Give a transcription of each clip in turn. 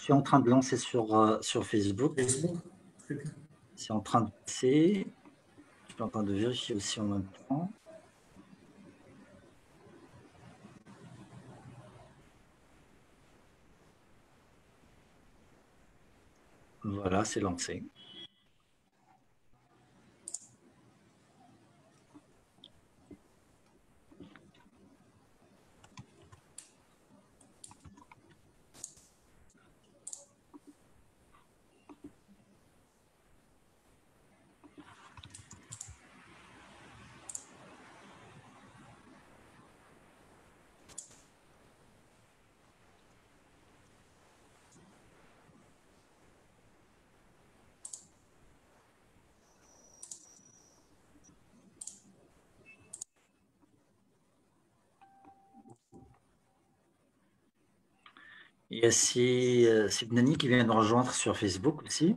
suis en train de lancer sur Facebook. Facebook, très bien. C'est en train de passer. Je suis en train de vérifier aussi en même temps. Voilà, c'est lancé. Il y a Sidnani qui vient nous rejoindre sur Facebook aussi.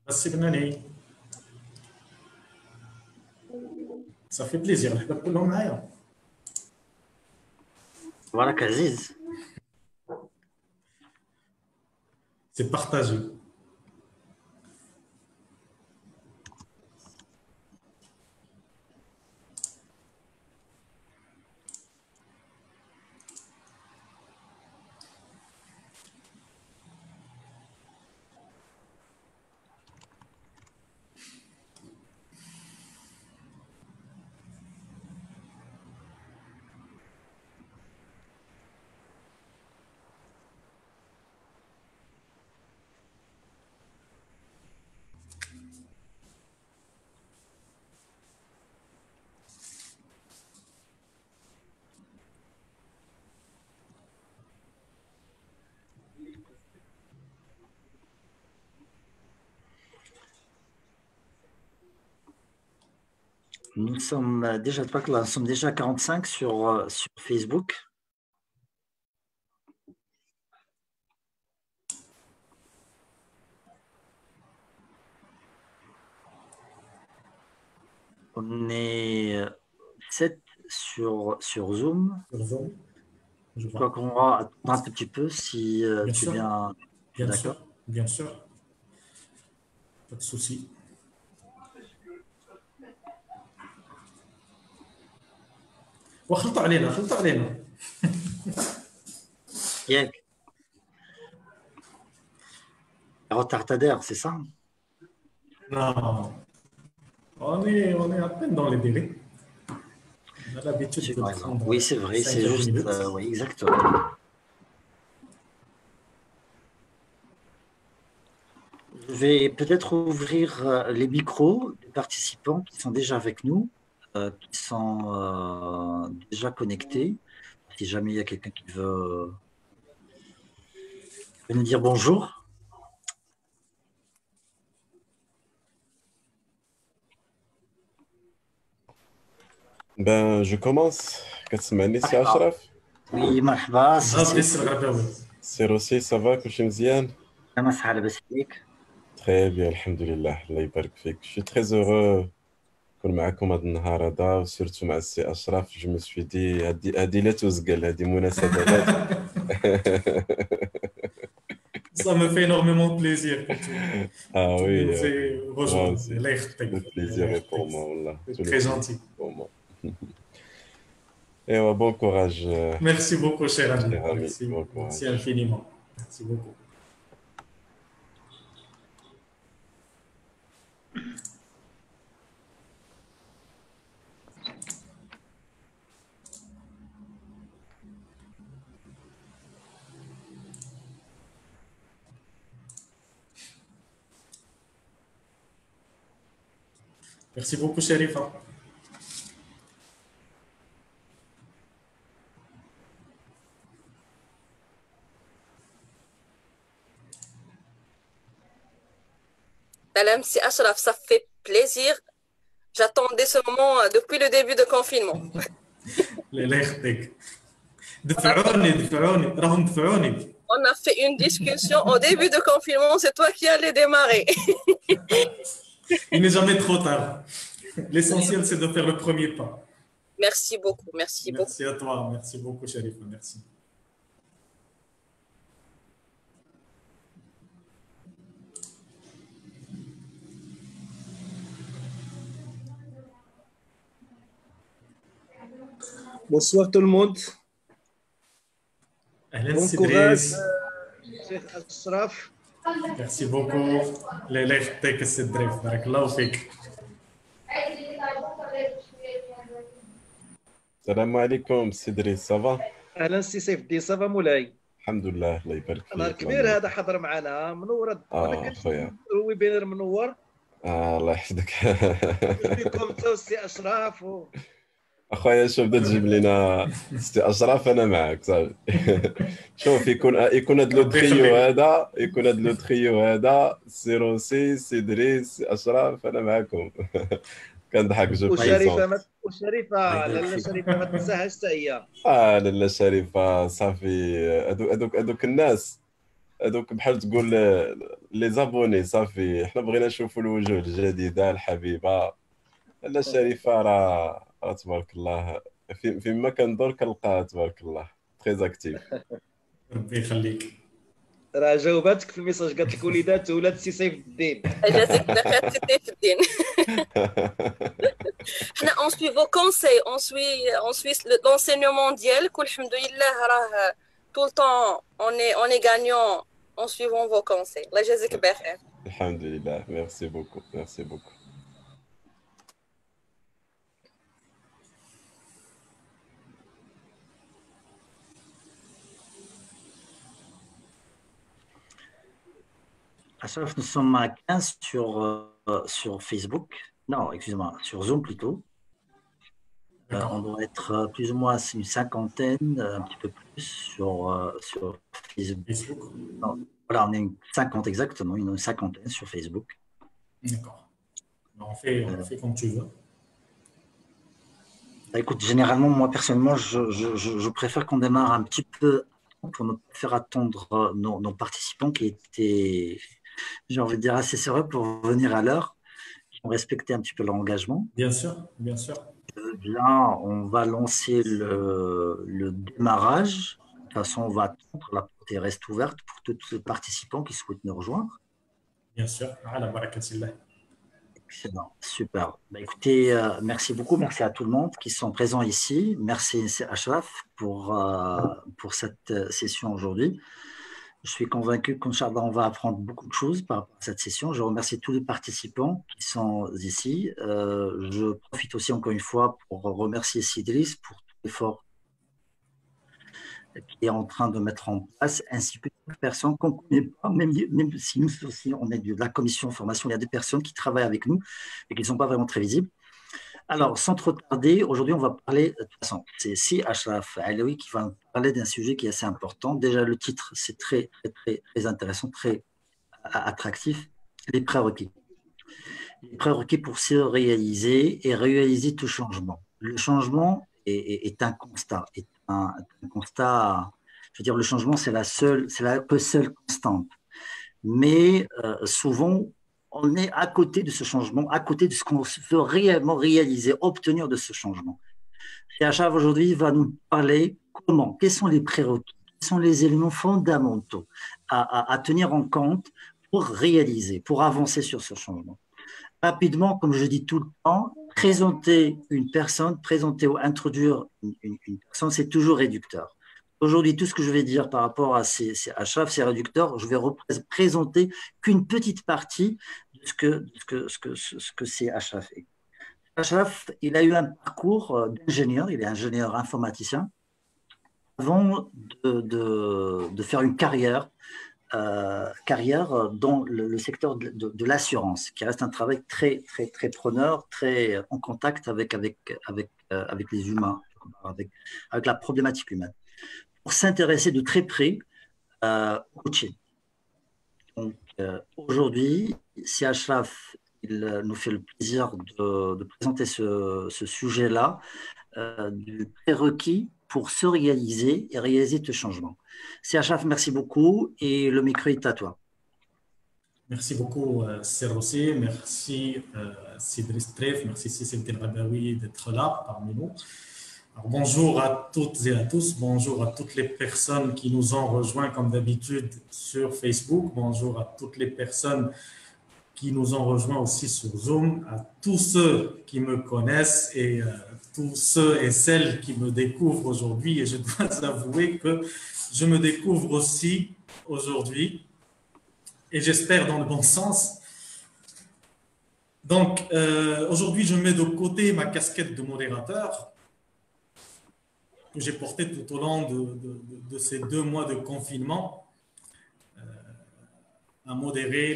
Sidnani. Ça fait plaisir. Voilà, Kaziz. C'est partagé. Nous sommes déjà, nous sommes déjà à 45 sur Facebook. On est 7 sur Zoom. Je crois qu'on va attendre un petit peu si tu es bien d'accord. Bien sûr. Pas de souci. وخلطوا علينا. ياك retardataire, c'est ça? Non. On est à peine dans les délais. On a l'habitude de prendre. Oui, c'est vrai, c'est juste. Oui, exactement. Je vais peut-être ouvrir les micros des participants qui sont déjà avec nous, qui sont déjà connectés. Si jamais il y a quelqu'un qui veut nous dire bonjour. Ben, je commence. كتسمعني سي أشرف؟ Oui, مرحبا. C'est Rossi, ça va كلشي مزيان؟ مسح لاباس عليك؟ Très bien, alhamdulillah, الله يبارك فيك. Je suis très heureux نكون معكم هذا النهار هذا وسيرتو مع السي أشرف. جو مي سوي دي هادي لا توزقل هادي مناسبة. Ça me fait énormément plaisir. Ah oui, moi aussi. Le plaisir est pour moi, wallah. C'est très gentil. Pour moi. Et bon courage. Merci beaucoup, cher ami. Bon courage. Merci infiniment. Merci beaucoup. Merci beaucoup, Sherifa. Salam, c'est Ashraf, ça fait plaisir. J'attendais ce moment depuis le début de confinement. On a fait une discussion au début de confinement, c'est toi qui allais démarrer. Il n'est jamais trop tard. L'essentiel, c'est de faire le premier pas. Merci beaucoup, merci beaucoup. Merci à toi, merci beaucoup, Sherifa, merci. Bonsoir tout le monde. Bon courage, Cheikh Ashraf. Merci beaucoup. الله يخطيك السي دريف بارك الله فيك. السلام عليكم سي دريس صافا. اهلا سي سيف الدين صافا مولاي. الحمد لله الله يبارك فيك. نهار كبير هذا حضر معنا منور. خويا ويبينر منور. الله يحفظك. فيكم انت سي اشرف اخويا شوف بدا تجيب لنا سي اشرف انا معك صافي. شوف يكون هذا لو تريو هذا يكون هذا لو تريو هذا سي روسي سي دريس سي اشرف انا معكم. كنضحك جو وشريفه لاله شريفه ما تنساهاش حتى هي. لاله شريفه صافي. هذوك الناس هذوك بحال تقول لي زابوني صافي. حنا بغينا نشوفوا الوجوه الجديده الحبيبه. لاله شريفه راه تبارك الله فيما كندور كنلقاها تبارك الله تري اكتيف. ربي يخليك. راه جاوباتك في الميساج قالت لك وليدات ولاد سي سيف الدين. جازيك بخير سي سيف الدين. حنا on suit vos conseils, on suit l'enseignement ديالك والحمد لله راه tout le temps on est gagnant en suivant vos conseils. الله يجازيك بخير. الحمد لله. ميرسي بوكو ميرسي بوكو. Ashraf, nous sommes à 15 sur Facebook. Non, excusez-moi, sur Zoom plutôt. On doit être plus ou moins une cinquantaine, un petit peu plus sur Facebook. Non, voilà, on est une 50 exactement, une cinquantaine sur Facebook. D'accord. On fait comme tu veux. Écoute, généralement, moi personnellement, je préfère qu'on démarre un petit peu pour ne pas faire attendre nos participants qui étaient, j'ai envie de dire, assez sérieux pour venir à l'heure, qui ont respecté un petit peu leur engagement. Bien sûr, bien sûr. Bien, on va lancer le démarrage. De toute façon, on va attendre, la porte reste ouverte pour tous les participants qui souhaitent nous rejoindre. Bien sûr, ala barakatillah. Excellent, super. Bah, écoutez, merci beaucoup, merci à tout le monde qui sont présents ici. Merci Ashraf pour cette session aujourd'hui. Je suis convaincu qu'Inch'Allah, on va apprendre beaucoup de choses par rapport à cette session. Je remercie tous les participants qui sont ici. Je profite aussi encore une fois pour remercier Sidris pour tout l'effort qui est en train de mettre en place, ainsi que toutes les personnes qu'on ne connaît pas, même si nous aussi, on est de la commission formation, il y a des personnes qui travaillent avec nous et qui ne sont pas vraiment très visibles. Alors, sans trop tarder, aujourd'hui, on va parler, de toute façon, c'est Si Ashraf Alaoui qui va parler d'un sujet qui est assez important. Déjà, le titre, c'est très, très, très, très intéressant, très attractif, les prérequis. Les prérequis pour se réaliser et réaliser tout changement. Le changement est un constat, un constat, je veux dire, le changement, c'est la seule constante. Mais souvent, on est à côté de ce changement, à côté de ce qu'on veut réellement réaliser, obtenir de ce changement. Et Ashraf aujourd'hui va nous parler comment, quels sont les prérequis, quels sont les éléments fondamentaux à tenir en compte pour réaliser, pour avancer sur ce changement. Rapidement, comme je dis tout le temps, présenter une personne, présenter ou introduire une personne, c'est toujours réducteur. Aujourd'hui, tout ce que je vais dire par rapport à Ashraf, ces réducteurs, je vais présenter qu'une petite partie de ce que c'est Ashraf. Ashraf, il a eu un parcours d'ingénieur, il est ingénieur informaticien, avant de faire une carrière dans le secteur de l'assurance, qui reste un travail très, très, très preneur, très en contact avec les humains, avec la problématique humaine, pour s'intéresser de très près au coaching. Donc, aujourd'hui, si Ashraf il nous fait le plaisir de présenter ce sujet-là, du prérequis pour se réaliser et réaliser ce changement. Si Ashraf, merci beaucoup et le micro est à toi. Merci beaucoup, Serossi. Merci, Sidris Tref. Merci, Sissel Rabaoui, d'être là parmi nous. Alors, bonjour à toutes et à tous. Bonjour à toutes les personnes qui nous ont rejoints comme d'habitude sur Facebook. Bonjour à toutes les personnes qui nous ont rejoints aussi sur Zoom, à tous ceux qui me connaissent et tous ceux et celles qui me découvrent aujourd'hui. Et je dois avouer que je me découvre aussi aujourd'hui, et j'espère dans le bon sens. Donc, aujourd'hui, je mets de côté ma casquette de modérateur que j'ai portée tout au long de ces 2 mois de confinement à modérer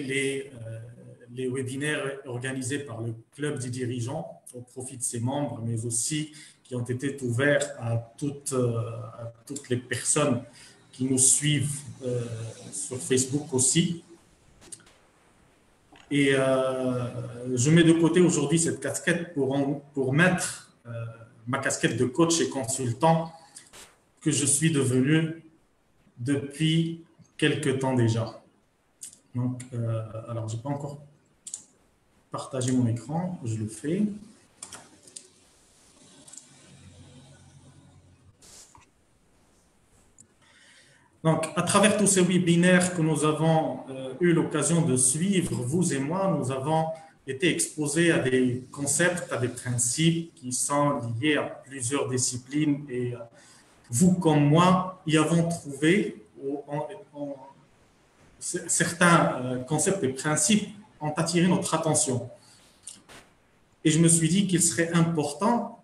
les webinaires organisés par le Club des dirigeants au profit de ses membres, mais aussi qui ont été ouverts à toutes les personnes qui nous suivent sur Facebook aussi. Et je mets de côté aujourd'hui cette casquette pour mettre ma casquette de coach et consultant que je suis devenu depuis quelques temps déjà. Donc, alors, je n'ai pas encore partagé mon écran, je le fais. Donc, à travers tous ces webinaires que nous avons eu l'occasion de suivre, vous et moi, nous avons été exposés à des concepts, à des principes qui sont liés à plusieurs disciplines. Et vous comme moi, y avons trouvé certains concepts et principes ont attiré notre attention. Et je me suis dit qu'il serait important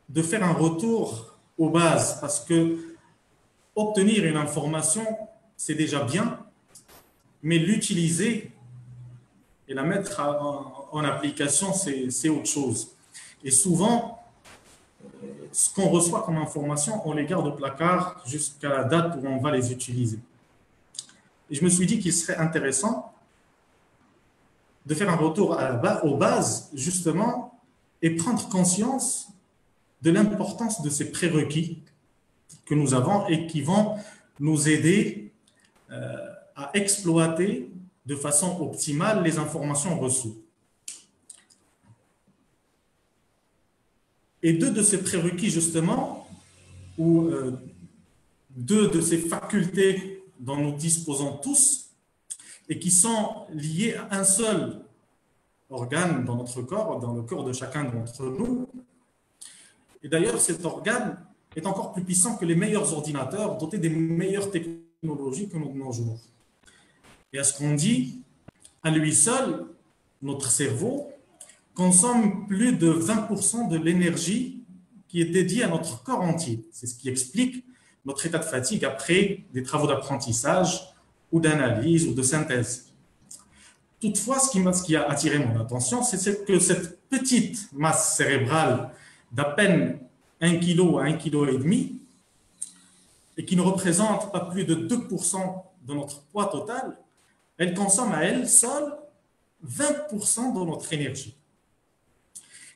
de faire un retour aux bases, parce que obtenir une information, c'est déjà bien, mais l'utiliser et la mettre en application, c'est autre chose. Et souvent, ce qu'on reçoit comme information, on les garde au placard jusqu'à la date où on va les utiliser. Et je me suis dit qu'il serait intéressant de faire un retour aux bases, justement, et prendre conscience de l'importance de ces prérequis que nous avons et qui vont nous aider à exploiter de façon optimale les informations reçues. Et 2 de ces prérequis, justement, ou 2 de ces facultés dont nous disposons tous et qui sont liées à un seul organe dans notre corps, dans le corps de chacun d'entre nous. Et d'ailleurs, cet organe est encore plus puissant que les meilleurs ordinateurs dotés des meilleures technologies que nous de nos jours. Et à ce qu'on dit, à lui seul, notre cerveau consomme plus de 20% de l'énergie qui est dédiée à notre corps entier. C'est ce qui explique notre état de fatigue après des travaux d'apprentissage ou d'analyse ou de synthèse. Toutefois, ce qui a attiré mon attention, c'est que cette petite masse cérébrale d'à peine 1 kg à 1,5 kg et qui ne représente pas plus de 2% de notre poids total, elle consomme à elle seule 20% de notre énergie.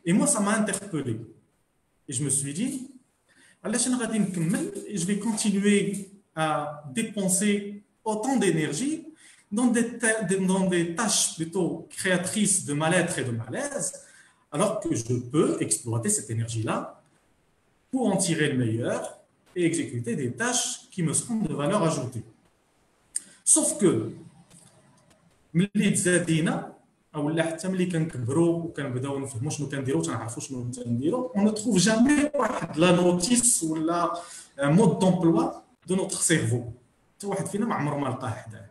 Et moi, ça m'a interpellé. Et je me suis dit, je vais continuer à dépenser autant d'énergie dans des tâches plutôt créatrices de mal-être et de malaise, alors que je peux exploiter cette énergie-là pour en tirer le meilleur et exécuter des tâches qui me seront de valeur ajoutée. Sauf que, ملي تزادينا اولا حتى ملي كنكبروا وكنبداو نفهموا شنو كنديروا وتنعرفوا شنو تنديروا on ne trouve jamais واحد لا نوتيس ولا مود دومبلوا de notre cerveau. حتى واحد فينا ما عمره ما لقاه حداه.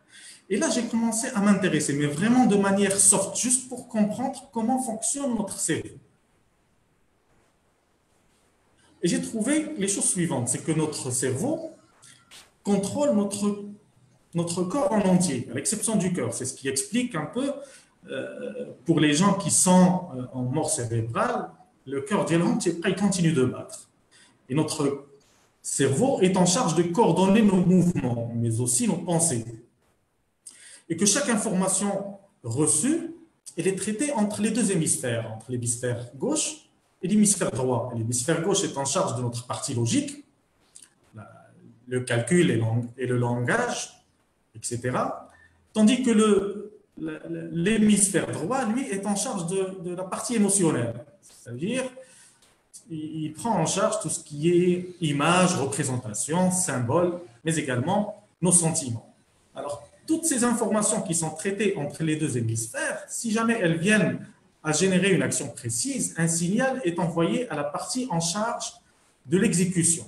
Et là, j'ai commencé à m'intéresser, mais vraiment de manière soft, juste pour comprendre comment fonctionne notre cerveau. Et j'ai trouvé les choses suivantes, c'est que notre cerveau contrôle notre corps en entier, à l'exception du cœur. C'est ce qui explique un peu, pour les gens qui sont en mort cérébrale, le cœur il continue de battre. Et notre cerveau est en charge de coordonner nos mouvements, mais aussi nos pensées. Et que chaque information reçue, elle est traitée entre les 2 hémisphères, entre l'hémisphère gauche et l'hémisphère droit. L'hémisphère gauche est en charge de notre partie logique, le calcul et le langage, etc. Tandis que l'hémisphère droit, lui, est en charge de la partie émotionnelle. C'est-à-dire, il prend en charge tout ce qui est image, représentation, symbole, mais également nos sentiments. Alors, toutes ces informations qui sont traitées entre les deux hémisphères, si jamais elles viennent à générer une action précise, un signal est envoyé à la partie en charge de l'exécution.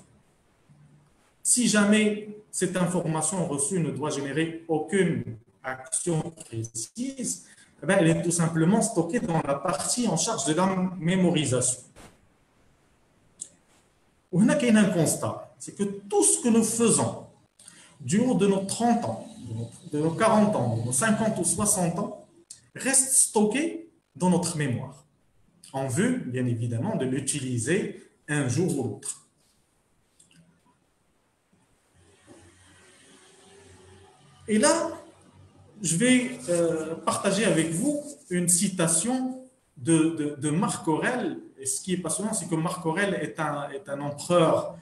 Si jamais cette information reçue ne doit générer aucune action précise, eh bien, elle est tout simplement stockée dans la partie en charge de la mémorisation. On a un constat, c'est que tout ce que nous faisons du haut de nos 30 ans, de nos 40 ans, de nos 50 ou 60 ans, reste stocké dans notre mémoire, en vue, bien évidemment, de l'utiliser un jour ou l'autre. Et là, je vais partager avec vous une citation de Marc Aurèle. Et ce qui est passionnant, c'est que Marc Aurèle est un empereur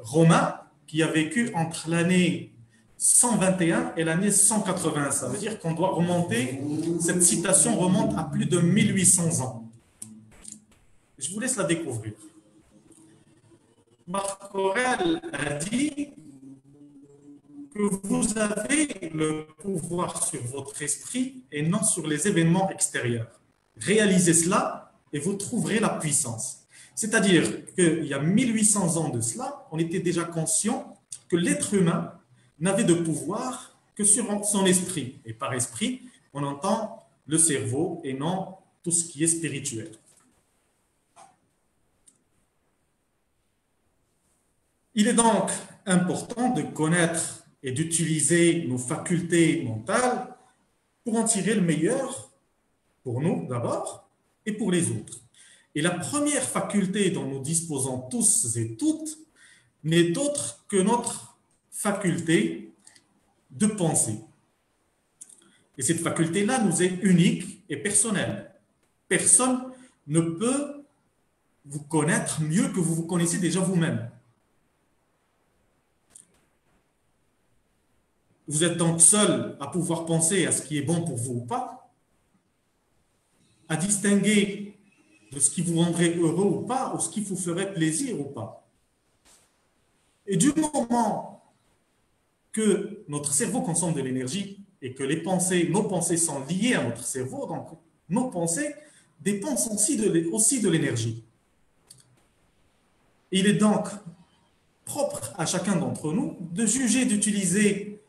romain qui a vécu entre l'année 121 et l'année 180. Ça veut dire qu'on doit remonter, cette citation remonte à plus de 1800 ans. Je vous laisse la découvrir. Marc Aurèle a dit que vous avez le pouvoir sur votre esprit et non sur les événements extérieurs. Réalisez cela et vous trouverez la puissance. C'est-à-dire qu'il y a 1800 ans de cela, on était déjà conscient que l'être humain n'avait de pouvoir que sur son esprit. Et par esprit, on entend le cerveau et non tout ce qui est spirituel. Il est donc important de connaître et d'utiliser nos facultés mentales pour en tirer le meilleur pour nous d'abord et pour les autres. Et la première faculté dont nous disposons tous et toutes n'est autre que notre faculté de penser. Et cette faculté-là nous est unique et personnelle. Personne ne peut vous connaître mieux que vous vous connaissez déjà vous-même. Vous êtes donc seul à pouvoir penser à ce qui est bon pour vous ou pas, à distinguer de ce qui vous rendrait heureux ou pas, ou ce qui vous ferait plaisir ou pas. Et du moment que notre cerveau consomme de l'énergie et que nos pensées sont liées à notre cerveau, donc nos pensées dépensent aussi de l'énergie. Il est donc propre à chacun d'entre nous de juger, d'utiliser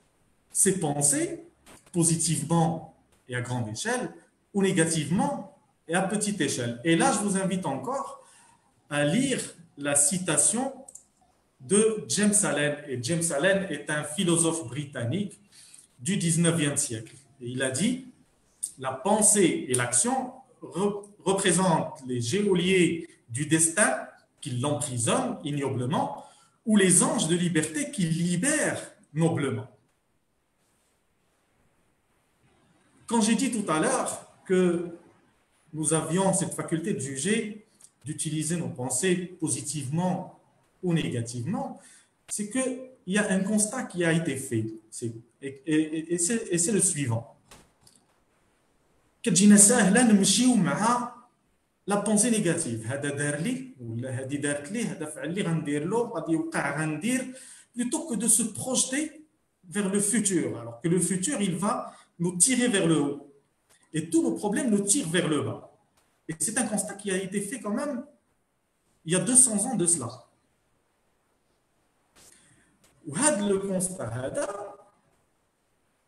ses pensées positivement et à grande échelle ou négativement et à petite échelle. Et là, je vous invite encore à lire la citation de James Allen. Et James Allen est un philosophe britannique du 19e siècle. Et il a dit « La pensée et l'action représentent les geôliers du destin qui l'emprisonnent ignoblement ou les anges de liberté qui libèrent noblement. » Quand j'ai dit tout à l'heure que nous avions cette faculté de juger, d'utiliser nos pensées positivement ou négativement, c'est qu'il y a un constat qui a été fait. Et c'est le suivant. كتجينا ساهله نمشيو مع لا بونسي نيجاتيف هذا دار لي ولا هذه دارت لي هذا فعل لي غندير له غادي يوقع غندير plutôt que de se projeter vers le futur alors que le futur il va nous tirer vers le haut et tous nos problèmes nous tirent vers le bas. Et c'est un constat qui a été fait quand même il y a 200 ans de cela. وهذا le constat هذا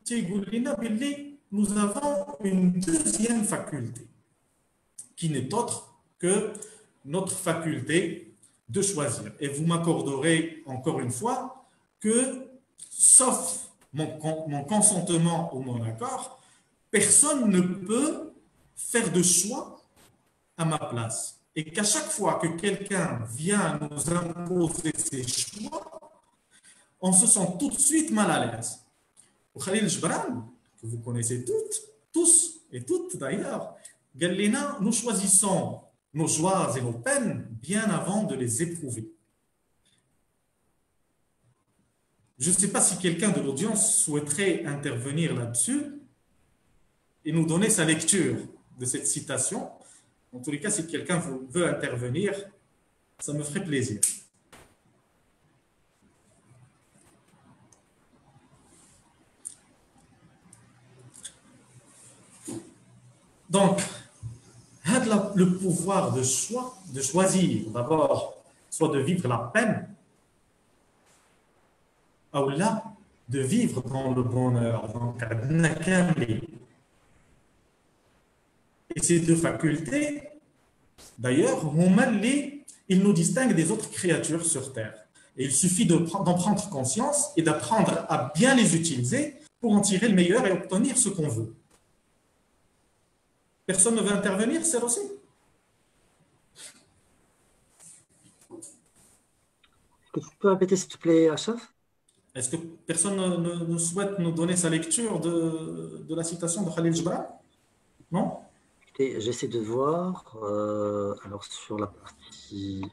تيقول لنا باللي nous avons une deuxième faculté qui n'est autre que notre faculté de choisir. Et vous m'accorderez encore une fois que, sauf mon consentement ou mon accord, personne ne peut faire de choix à ma place. Et qu'à chaque fois que quelqu'un vient nous imposer ses choix, on se sent tout de suite mal à l'aise. Khalil Gibran, que vous connaissez tous et toutes d'ailleurs, Galena, nous choisissons nos joies et nos peines bien avant de les éprouver. Je ne sais pas si quelqu'un de l'audience souhaiterait intervenir là-dessus et nous donner sa lecture de cette citation. En tous les cas, si quelqu'un veut intervenir, ça me ferait plaisir. Donc, le pouvoir de choix, de choisir d'abord, soit de vivre la peine, ou là, de vivre dans le bonheur. Donc, et ces deux facultés, d'ailleurs, ils nous distinguent des autres créatures sur Terre. Et il suffit d'en prendre conscience et d'apprendre à bien les utiliser pour en tirer le meilleur et obtenir ce qu'on veut. Personne ne veut intervenir, c'est aussi. Est-ce que tu peux répéter, s'il te plaît, Achaf? Est-ce que personne ne souhaite nous donner sa lecture de la citation de Khalil Gibran? Non? J'essaie de voir. Alors, sur la partie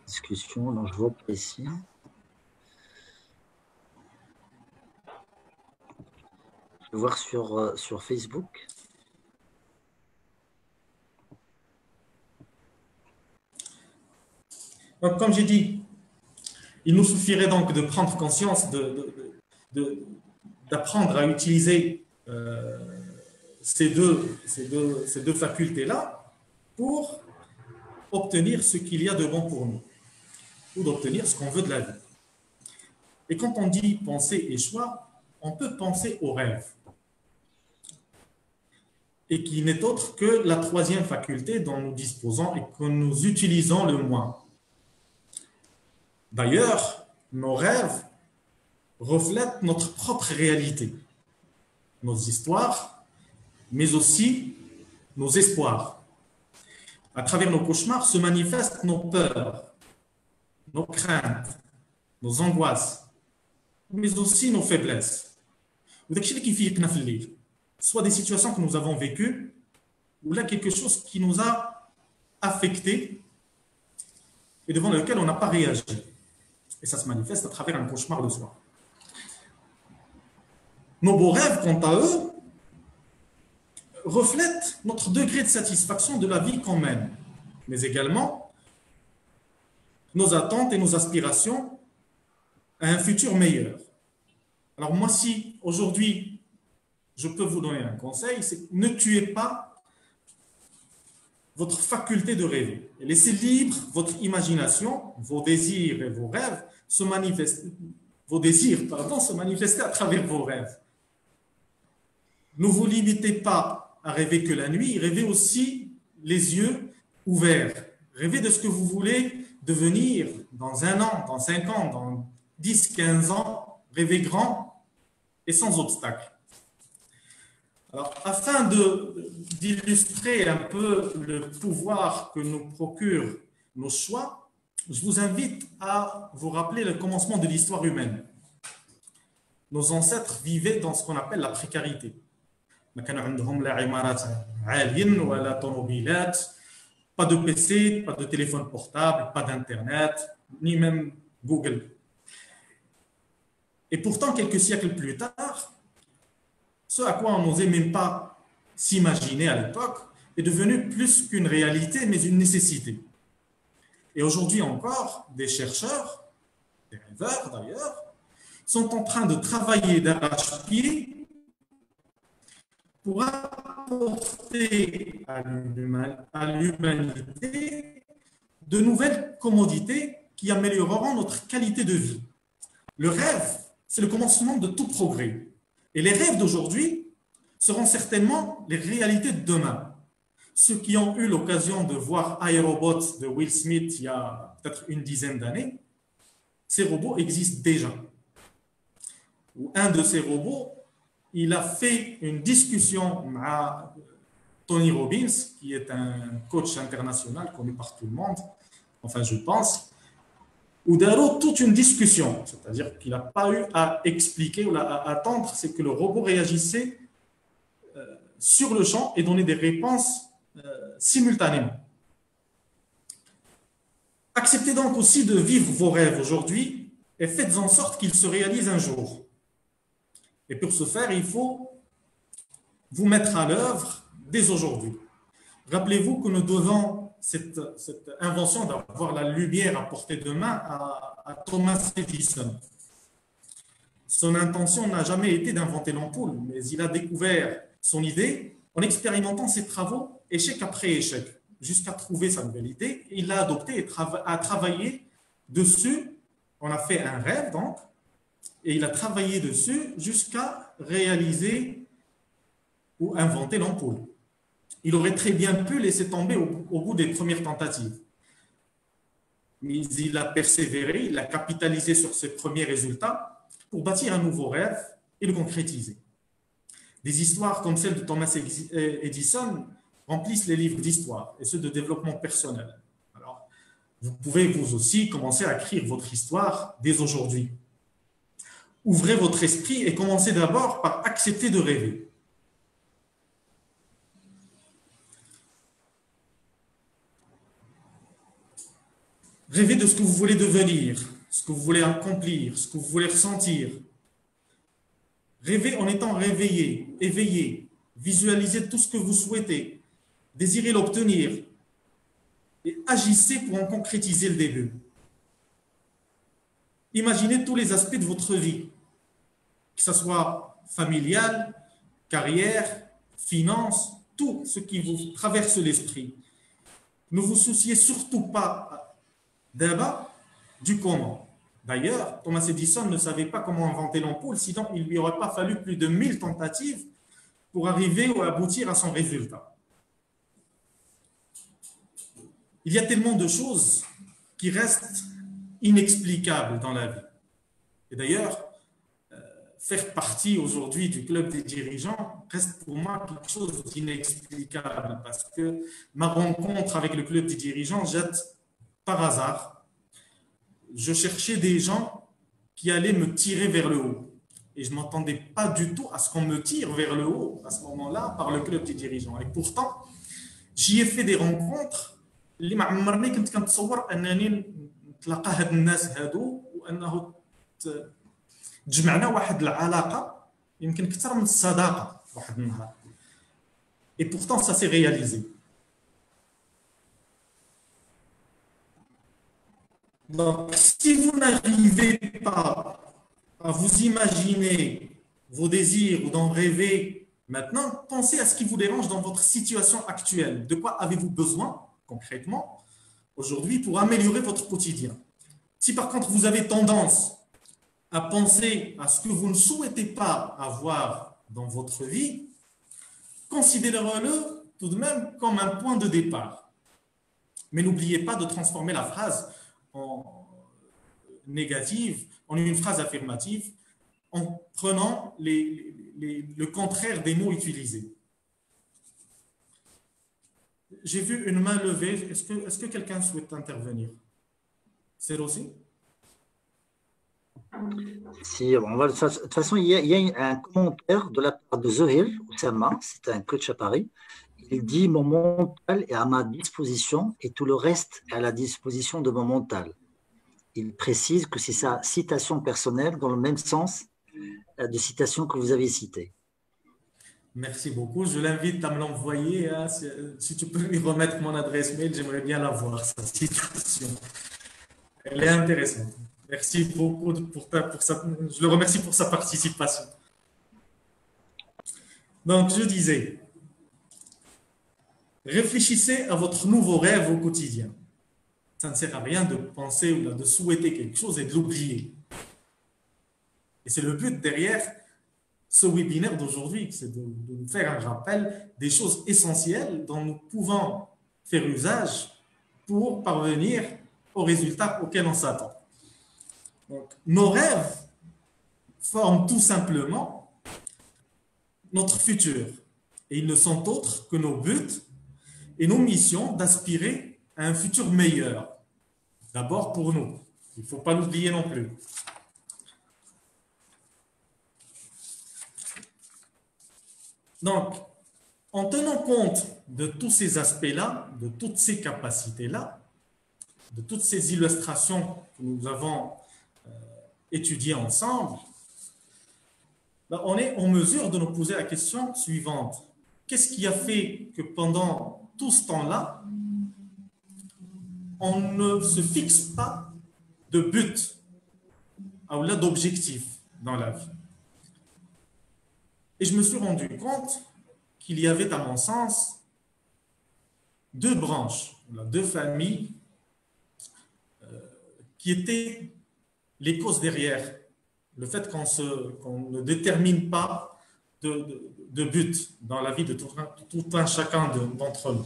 discussion, non, je vois pas ici. Je vais voir sur Facebook. Donc, comme j'ai dit, il nous suffirait donc de prendre conscience, d'apprendre à utiliser ces deux facultés-là pour obtenir ce qu'il y a de bon pour nous, ou d'obtenir ce qu'on veut de la vie. Et quand on dit pensée et choix, on peut penser au rêve, et qui n'est autre que la troisième faculté dont nous disposons et que nous utilisons le moins. D'ailleurs, nos rêves reflètent notre propre réalité, nos histoires, mais aussi nos espoirs. À travers nos cauchemars se manifestent nos peurs, nos craintes, nos angoisses, mais aussi nos faiblesses. Soit des situations que nous avons vécues, ou là quelque chose qui nous a affectés et devant lequel on n'a pas réagi. Et ça se manifeste à travers un cauchemar de soi. Nos beaux rêves, quant à eux, reflètent notre degré de satisfaction de la vie qu'on mène, mais également nos attentes et nos aspirations à un futur meilleur. Alors moi, si aujourd'hui, je peux vous donner un conseil, c'est ne tuez pas votre faculté de rêver. Et laissez libre votre imagination, vos désirs et vos rêves se manifester, se manifester à travers vos rêves. Ne vous limitez pas à rêver que la nuit, rêvez aussi les yeux ouverts. Rêvez de ce que vous voulez devenir dans 1 an, dans 5 ans, dans 10, 15 ans. Rêvez grand et sans obstacle. Alors, afin d'illustrer un peu le pouvoir que nous procurent nos choix, je vous invite à vous rappeler le commencement de l'histoire humaine. Nos ancêtres vivaient dans ce qu'on appelle la précarité. Pas de PC, pas de téléphone portable, pas d'Internet, ni même Google. Et pourtant, quelques siècles plus tard, ce à quoi on n'osait même pas s'imaginer à l'époque est devenu plus qu'une réalité, mais une nécessité. Et aujourd'hui encore, des chercheurs, des rêveurs d'ailleurs, sont en train de travailler d'arrache-pied pour apporter à l'humanité de nouvelles commodités qui amélioreront notre qualité de vie. Le rêve, c'est le commencement de tout progrès. Et les rêves d'aujourd'hui seront certainement les réalités de demain. Ceux qui ont eu l'occasion de voir iRobot de Will Smith il y a peut-être une dizaine d'années, ces robots existent déjà. Un de ces robots, il a fait une discussion avec Tony Robbins, qui est un coach international connu par tout le monde, enfin je pense, où Daro, toute une discussion, c'est-à-dire qu'il n'a pas eu à expliquer ou à attendre, c'est que le robot réagissait sur le champ et donnait des réponses simultanément. Acceptez donc aussi de vivre vos rêves aujourd'hui et faites en sorte qu'ils se réalisent un jour. Et pour ce faire, il faut vous mettre à l'œuvre dès aujourd'hui. Rappelez-vous que nous devons cette invention d'avoir la lumière à portée de main à Thomas Edison. Son intention n'a jamais été d'inventer l'ampoule, mais il a découvert son idée En expérimentant ses travaux, échec après échec, jusqu'à trouver sa nouvelle idée, il l'a adoptée et a travaillé dessus. On a fait un rêve, donc, et il a travaillé dessus jusqu'à réaliser ou inventer l'ampoule. Il aurait très bien pu laisser tomber au bout des premières tentatives. Mais il a persévéré, il a capitalisé sur ses premiers résultats pour bâtir un nouveau rêve et le concrétiser. Des histoires comme celle de Thomas Edison remplissent les livres d'histoire et ceux de développement personnel. Alors, vous pouvez vous aussi commencer à écrire votre histoire dès aujourd'hui. Ouvrez votre esprit et commencez d'abord par accepter de rêver. Rêvez de ce que vous voulez devenir, ce que vous voulez accomplir, ce que vous voulez ressentir. Rêvez en étant réveillé, éveillé. Visualisez tout ce que vous souhaitez. Désirez l'obtenir. Et agissez pour en concrétiser le début. Imaginez tous les aspects de votre vie, que ce soit familial, carrière, finance, tout ce qui vous traverse l'esprit. Ne vous souciez surtout pas d'abord du comment. D'ailleurs, Thomas Edison ne savait pas comment inventer l'ampoule, sinon il ne lui aurait pas fallu plus de 1000 tentatives pour arriver ou aboutir à son résultat. Il y a tellement de choses qui restent inexplicables dans la vie. Et d'ailleurs, faire partie aujourd'hui du club des dirigeants reste pour moi quelque chose d'inexplicable parce que ma rencontre avec le club des dirigeants jette par hasard. Je cherchais des gens qui allaient me tirer vers le haut. Et je ne m'attendais pas du tout à ce qu'on me tire vers le haut à ce moment-là par le club des dirigeants. Et pourtant, j'y ai fait des rencontres اللي ما عمرني كنت كنتصور انني نتلاقى هاد الناس هادو وانه تجمعنا واحد العلاقه يمكن اكثر من الصداقه واحد النهار. Et pourtant ça s'est réalisé. Donc si vous n'arrivez pas à vous imaginer vos désirs ou d'en rêver maintenant, pensez à ce qui vous dérange dans votre situation actuelle. De quoi avez-vous besoin concrètement aujourd'hui pour améliorer votre quotidien? Si par contre vous avez tendance à penser à ce que vous ne souhaitez pas avoir dans votre vie, considérez-le tout de même comme un point de départ. Mais n'oubliez pas de transformer la phrase en négative en une phrase affirmative en prenant le contraire des mots utilisés. J'ai vu une main levée. Est-ce que quelqu'un souhaite intervenir? C'est aussi? Si, de toute façon, il y a un commentaire de la part de Zohir Oussama, c'est un coach à Paris. Il dit: mon mental est à ma disposition et tout le reste est à la disposition de mon mental. Il précise que c'est sa citation personnelle dans le même sens de citation que vous avez citée. Merci beaucoup. Je l'invite à me l'envoyer. Hein. Si tu peux lui remettre mon adresse mail, j'aimerais bien la voir, sa citation. Elle est intéressante. Merci beaucoup je le remercie pour sa participation. Donc, je disais, réfléchissez à votre nouveau rêve au quotidien. Ça ne sert à rien de penser ou de souhaiter quelque chose et de l'oublier. Et c'est le but derrière ce webinaire d'aujourd'hui, c'est de nous faire un rappel des choses essentielles dont nous pouvons faire usage pour parvenir aux résultats auxquels on s'attend. Donc, nos rêves forment tout simplement notre futur. Et ils ne sont autres que nos buts et nos missions d'aspirer à un futur meilleur. D'abord pour nous. Il ne faut pas l'oublier non plus. Donc, en tenant compte de tous ces aspects-là, de toutes ces capacités-là, de toutes ces illustrations que nous avons étudiées ensemble, on est en mesure de nous poser la question suivante. Qu'est-ce qui a fait que pendant tout ce temps-là, on ne se fixe pas de but ou d'objectif dans la vie? Et je me suis rendu compte qu'il y avait, à mon sens, deux branches, deux familles qui étaient les causes derrière le fait qu'on ne détermine pas de but dans la vie de tout un chacun d'entre nous.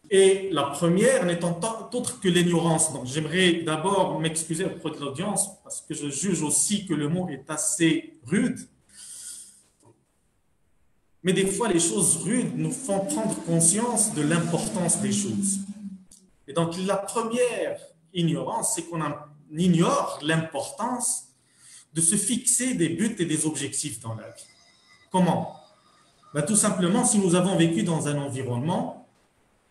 Et la première n'étant autre que l'ignorance. Donc, j'aimerais d'abord m'excuser auprès de l'audience parce que je juge aussi que le mot est assez rude. Mais des fois, les choses rudes nous font prendre conscience de l'importance des choses. Et donc, la première ignorance, c'est qu'on ignore l'importance de se fixer des buts et des objectifs dans la vie. Comment? Ben, tout simplement, si nous avons vécu dans un environnement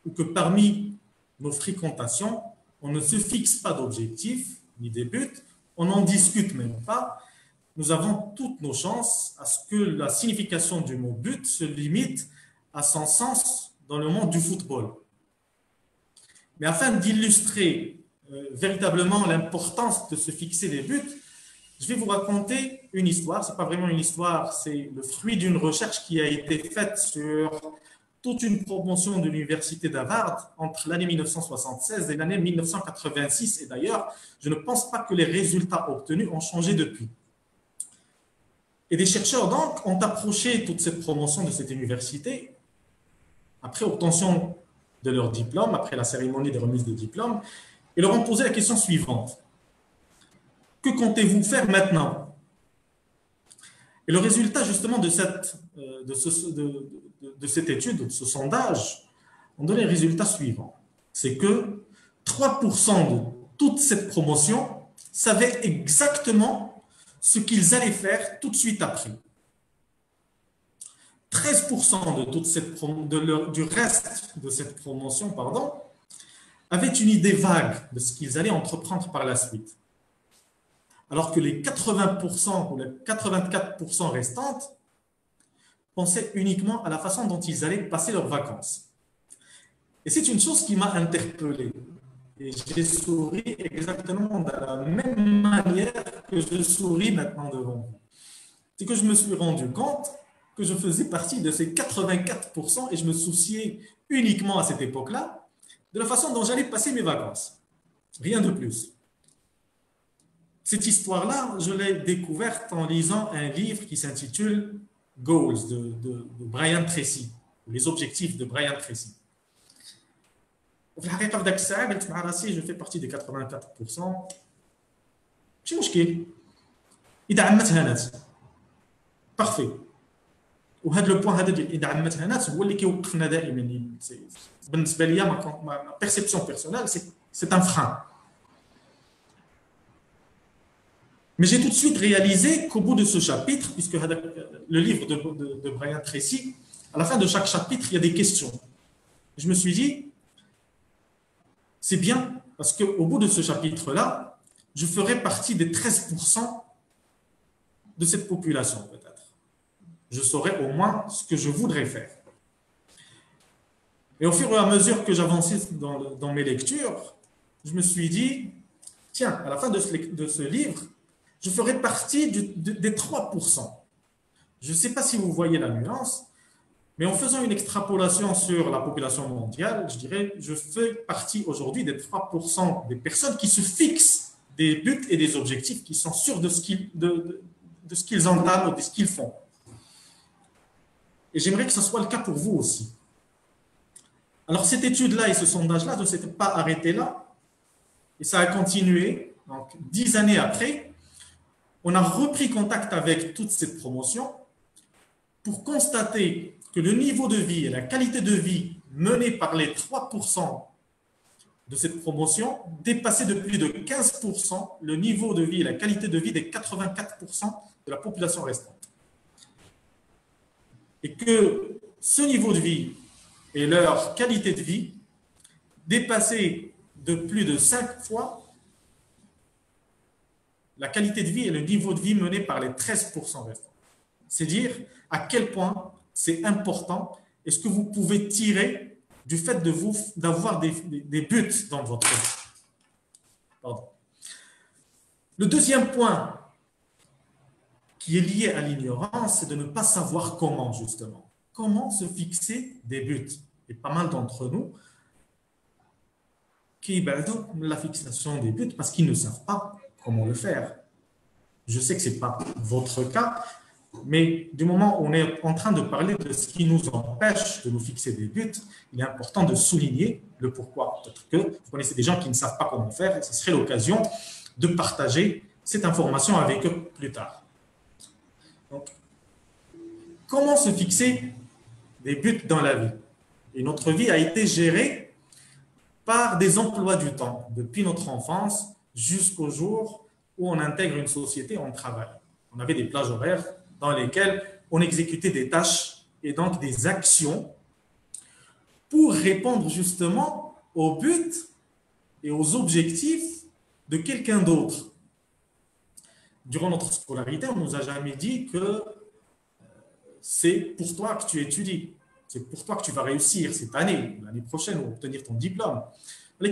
ou que parmi nos fréquentations, on ne se fixe pas d'objectifs ni des buts, on n'en discute même pas, nous avons toutes nos chances à ce que la signification du mot but se limite à son sens dans le monde du football. Mais afin d'illustrer véritablement l'importance de se fixer des buts, je vais vous raconter une histoire. Ce n'est pas vraiment une histoire, c'est le fruit d'une recherche qui a été faite sur toute une promotion de l'université d'Harvard entre l'année 1976 et l'année 1986. Et d'ailleurs, je ne pense pas que les résultats obtenus ont changé depuis. Et des chercheurs, donc, ont approché toute cette promotion de cette université après obtention de leur diplôme, après la cérémonie de remise de diplôme, et leur ont posé la question suivante. Que comptez-vous faire maintenant? Et le résultat, justement, de cette étude, de ce sondage, ont donné le résultat suivant. C'est que 3% de toute cette promotion savaient exactement ce qu'ils allaient faire tout de suite après. 13% du reste de cette promotion, avaient une idée vague de ce qu'ils allaient entreprendre par la suite. Alors que les 80% ou les 84% restantes pensaient uniquement à la façon dont ils allaient passer leurs vacances. Et c'est une chose qui m'a interpellé. Et j'ai souri exactement de la même manière que je souris maintenant devant vous. C'est que je me suis rendu compte que je faisais partie de ces 84% et je me souciais uniquement à cette époque-là de la façon dont j'allais passer mes vacances. Rien de plus. Cette histoire-là, je l'ai découverte en lisant un livre qui s'intitule Goals de Brian Tracy, les objectifs de Brian Tracy. Je fais partie des 84%. ماشي مشكل. إذا عمتها ناس. Parfait. وهذا لو بوين هذا ديال إذا عمتها ناس هو اللي كيوقفنا دائما. بالنسبة لي ma perception personnelle, c'est un frein. Mais j'ai tout de suite réalisé qu'au bout de ce chapitre, puisque le livre de Brian Tracy, à la fin de chaque chapitre, il y a des questions. Je me suis dit, c'est bien, parce qu'au bout de ce chapitre-là, je ferai partie des 13% de cette population, peut-être. Je saurai au moins ce que je voudrais faire. Et au fur et à mesure que j'avançais dans mes lectures, je me suis dit, tiens, à la fin de ce livre, je ferai partie des 3%. Je ne sais pas si vous voyez la nuance, mais en faisant une extrapolation sur la population mondiale, je dirais, je fais partie aujourd'hui des 3% des personnes qui se fixent des buts et des objectifs, qui sont sûrs de ce qu'ils entament, de ce qu'ils font. Et j'aimerais que ce soit le cas pour vous aussi. Alors cette étude-là et ce sondage-là ne s'étaient pas arrêtés là, et ça a continué. Donc 10 années après, on a repris contact avec toute cette promotion pour constater que le niveau de vie et la qualité de vie menée par les 3% de cette promotion dépassaient de plus de 15% le niveau de vie et la qualité de vie des 84% de la population restante. Et que ce niveau de vie et leur qualité de vie dépassaient de plus de 5 fois la qualité de vie et le niveau de vie mené par les 13% restants. C'est dire à quel point c'est important et ce que vous pouvez tirer du fait d'avoir des buts dans votre vie. Pardon. Le deuxième point qui est lié à l'ignorance, c'est de ne pas savoir comment, justement. Comment se fixer des buts. Et pas mal d'entre nous qui ont la fixation des buts parce qu'ils ne savent pas comment le faire. Je sais que ce n'est pas votre cas, mais du moment où on est en train de parler de ce qui nous empêche de nous fixer des buts, il est important de souligner le pourquoi. Peut-être que vous connaissez des gens qui ne savent pas comment faire et ce serait l'occasion de partager cette information avec eux plus tard. Donc, comment se fixer des buts dans la vie? Et notre vie a été gérée par des emplois du temps, depuis notre enfance jusqu'au jour où on intègre une société, on travaille. On avait des plages horaires dans lesquelles on exécutait des tâches et donc des actions pour répondre justement aux buts et aux objectifs de quelqu'un d'autre. Durant notre scolarité, on ne nous a jamais dit que c'est pour toi que tu étudies, c'est pour toi que tu vas réussir cette année, l'année prochaine, ou obtenir ton diplôme. On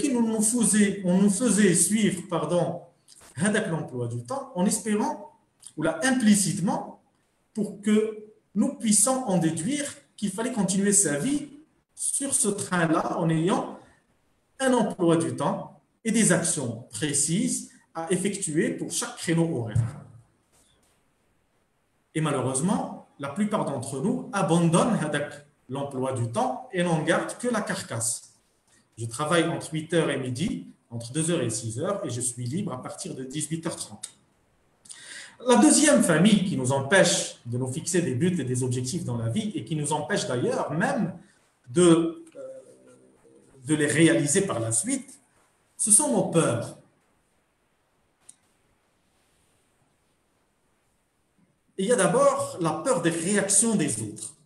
nous faisait suivre, l'emploi du temps en espérant, ou là implicitement, pour que nous puissions en déduire qu'il fallait continuer sa vie sur ce train-là en ayant un emploi du temps et des actions précises à effectuer pour chaque créneau horaire. Et malheureusement, la plupart d'entre nous abandonnent l'emploi du temps et n'en gardent que la carcasse. Je travaille entre 8h et midi, entre 2h et 6h, et je suis libre à partir de 18h30. La deuxième famille qui nous empêche de nous fixer des buts et des objectifs dans la vie, et qui nous empêche d'ailleurs même de les réaliser par la suite, ce sont nos peurs. Et il y a d'abord la peur des réactions des autres.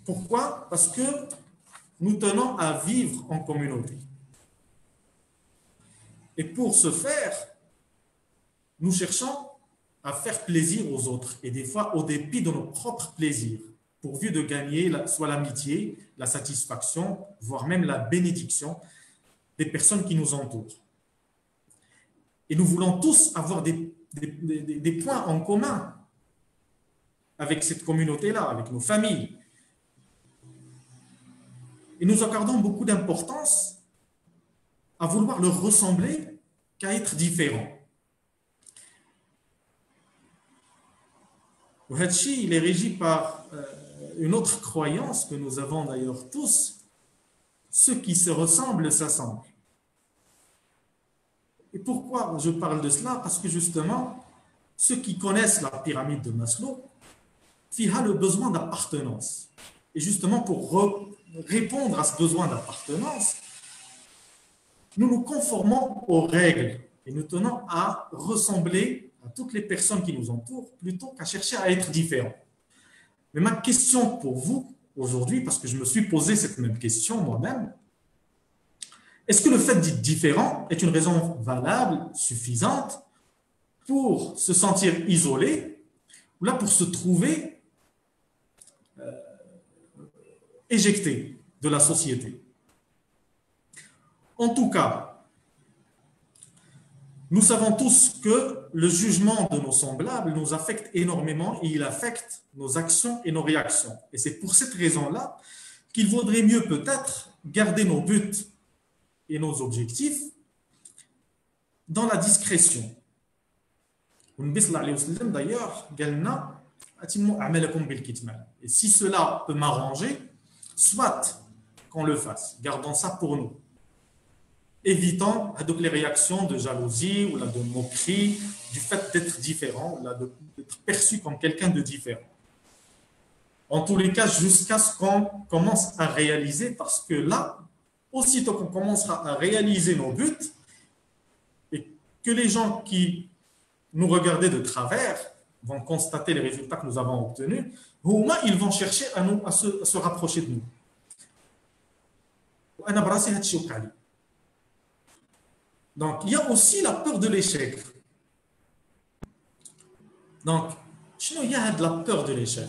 Pourquoi? Parce que nous tenons à vivre en communauté. Et pour ce faire, nous cherchons à faire plaisir aux autres, et des fois au dépit de nos propres plaisirs, pourvu de gagner soit l'amitié, la satisfaction, voire même la bénédiction des personnes qui nous entourent. Et nous voulons tous avoir des points en commun avec cette communauté-là, avec nos familles. Et nous accordons beaucoup d'importance à vouloir leur ressembler qu'à être différents. Hadchi, il est régi par une autre croyance que nous avons d'ailleurs tous: ceux qui se ressemblent s'assemblent. Et pourquoi je parle de cela? Parce que justement, ceux qui connaissent la pyramide de Maslow, il a le besoin d'appartenance. Et justement, pour répondre à ce besoin d'appartenance, nous nous conformons aux règles et nous tenons à ressembler à toutes les personnes qui nous entourent plutôt qu'à chercher à être différents. Mais ma question pour vous aujourd'hui, parce que je me suis posé cette même question moi-même, est-ce que le fait d'être différent est une raison valable, suffisante pour se sentir isolé ou là pour se trouver éjecté de la société? En tout cas, nous savons tous que le jugement de nos semblables nous affecte énormément et il affecte nos actions et nos réactions. Et c'est pour cette raison-là qu'il vaudrait mieux peut-être garder nos buts et nos objectifs dans la discrétion. D'ailleurs, et si cela peut m'arranger, soit qu'on le fasse, gardons ça pour nous. Évitons les réactions de jalousie ou de moquerie du fait d'être différent, d'être perçu comme quelqu'un de différent. En tous les cas, jusqu'à ce qu'on commence à réaliser, parce que là, aussitôt qu'on commencera à réaliser nos buts et que les gens qui nous regardaient de travers vont constater les résultats que nous avons obtenus, au moins ils vont chercher à se rapprocher de nous. Donc, il y a aussi la peur de l'échec. Donc, il y a de la peur de l'échec.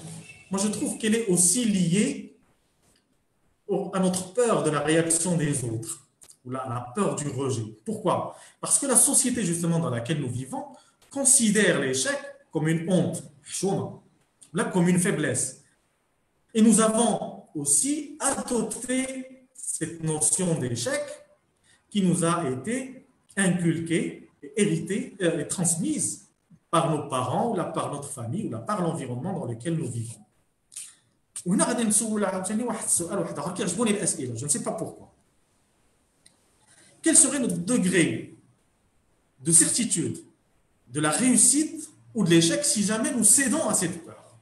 Moi, je trouve qu'elle est aussi liée à notre peur de la réaction des autres, ou la peur du rejet. Pourquoi? Parce que la société, justement, dans laquelle nous vivons, considère l'échec comme une honte, là comme une faiblesse. Et nous avons aussi adopté cette notion d'échec qui nous a été inculquée, héritée et transmise par nos parents, ou par notre famille, ou par l'environnement dans lequel nous vivons. وهنا غادي نسول عاوتاني واحد السؤال واحد اخر كيعجبوني الاسئله je ne sais pas pourquoi. Quel serait notre degré de certitude de la réussite ou de l'échec si jamais nous cédons à cette peur?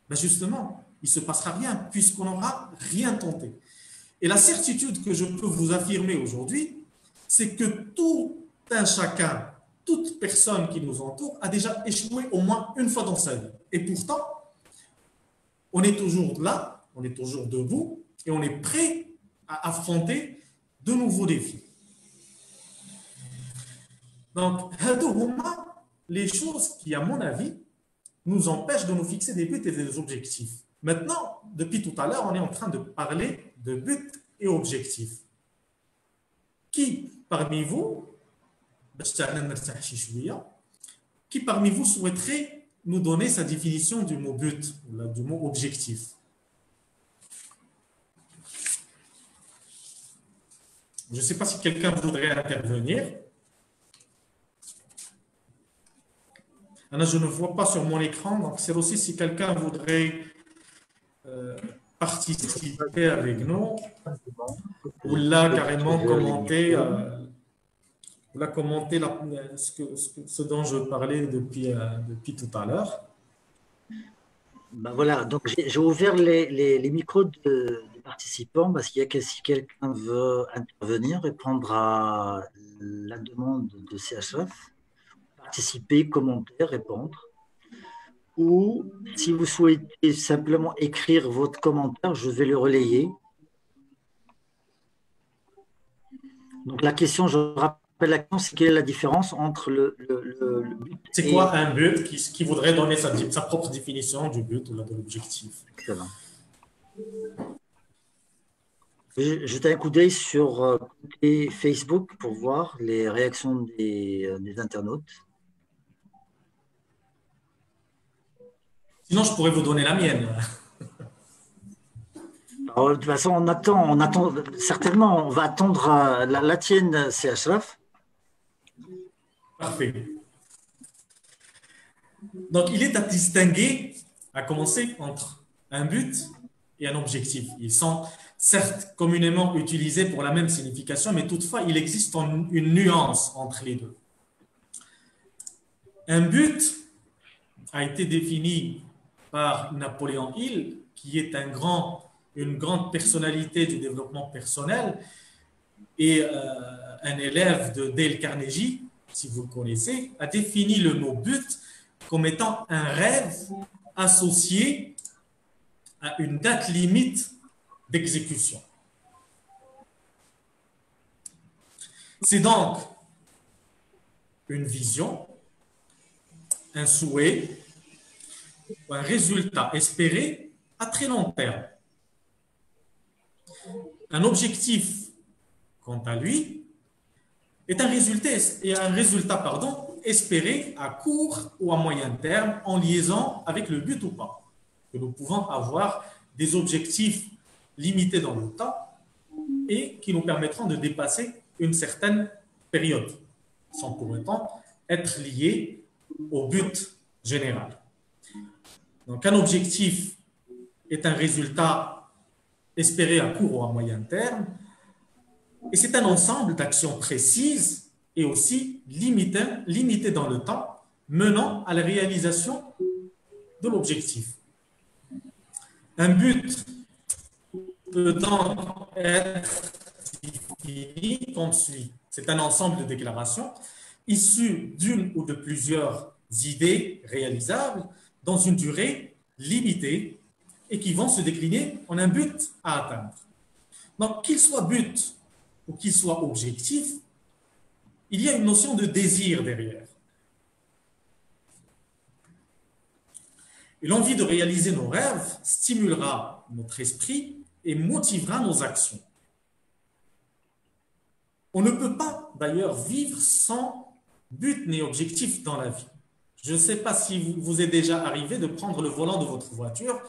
Ben justement, il ne se passera rien puisqu'on n'aura rien tenté. Et la certitude que je peux vous affirmer aujourd'hui, c'est que tout un chacun, toute personne qui nous entoure a déjà échoué au moins une fois dans sa vie. Et pourtant, on est toujours là, on est toujours debout et on est prêt à affronter de nouveaux défis. Donc, les choses qui, à mon avis, nous empêchent de nous fixer des buts et des objectifs. Maintenant, depuis tout à l'heure, on est en train de parler de buts et objectifs. Qui parmi vous souhaiterait nous donner sa définition du mot but, ou du mot objectif? Je ne sais pas si quelqu'un voudrait intervenir. Anna, je ne vois pas sur mon écran, donc c'est aussi si quelqu'un voudrait participer avec nous, ou là carrément commenter, ce dont je parlais depuis tout à l'heure. Ben voilà, donc j'ai ouvert les micros des participants parce qu'il y a que si quelqu'un veut intervenir, répondre à la demande de CHF, participer, commenter, répondre. Ou si vous souhaitez simplement écrire votre commentaire, je vais le relayer. Donc la question, je rappelle la question, c'est quelle est la différence entre le but C'est quoi un but qui voudrait donner sa propre définition du but ou de l'objectif? Excellent. Jetez un coup d'œil sur Facebook pour voir les réactions des internautes. Sinon, je pourrais vous donner la mienne. Alors, de toute façon, on attend certainement, on va attendre la tienne, c'est Ashraf. Parfait. Donc, il est à distinguer, à commencer, entre un but et un objectif. Ils sont certes communément utilisés pour la même signification, mais toutefois, il existe une nuance entre les deux. Un but a été défini par Napoléon Hill, qui est une grande personnalité du développement personnel et un élève de Dale Carnegie, si vous le connaissez, a défini le mot but comme étant un rêve associé à une date limite d'exécution. C'est donc une vision, un souhait, ou un résultat espéré à très long terme. Un objectif, quant à lui, est un résultat espéré à court ou à moyen terme en liaison avec le but ou pas. Que nous pouvons avoir des objectifs limités dans le temps et qui nous permettront de dépasser une certaine période, sans pour autant être liés au but général. Donc, un objectif est un résultat espéré à court ou à moyen terme, et c'est un ensemble d'actions précises et aussi limitées dans le temps, menant à la réalisation de l'objectif. Un but peut donc être défini comme suit. C'est un ensemble de déclarations issues d'une ou de plusieurs idées réalisables dans une durée limitée et qui vont se décliner en un but à atteindre. Donc, qu'il soit but ou qu'il soit objectif, il y a une notion de désir derrière. Et l'envie de réaliser nos rêves stimulera notre esprit et motivera nos actions. On ne peut pas d'ailleurs vivre sans but ni objectif dans la vie. Je ne sais pas si vous est déjà arrivé de prendre le volant de votre voiture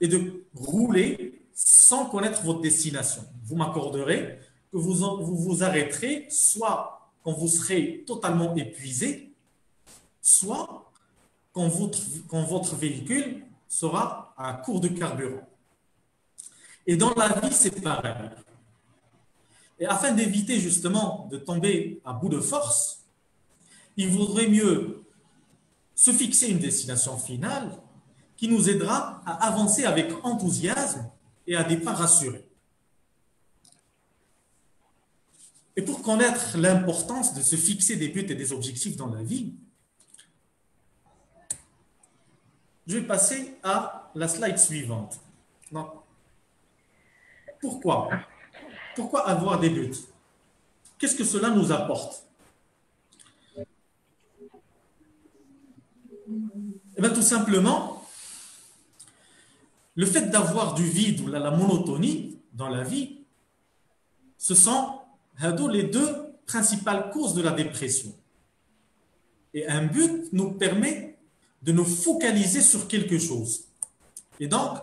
et de rouler sans connaître votre destination. Vous m'accorderez que vous arrêterez soit quand vous serez totalement épuisé, soit quand votre véhicule sera à court de carburant. Et dans la vie, c'est pareil. Et afin d'éviter justement de tomber à bout de force, il vaudrait mieux se fixer une destination finale qui nous aidera à avancer avec enthousiasme et à des pas rassurés. Et pour connaître l'importance de se fixer des buts et des objectifs dans la vie, je vais passer à la slide suivante. Donc, pourquoi avoir des buts? Qu'est-ce que cela nous apporte? Eh bien, tout simplement, le fait d'avoir du vide ou la monotonie dans la vie, ce sont les deux principales causes de la dépression. Et un but nous permet de nous focaliser sur quelque chose. Et donc,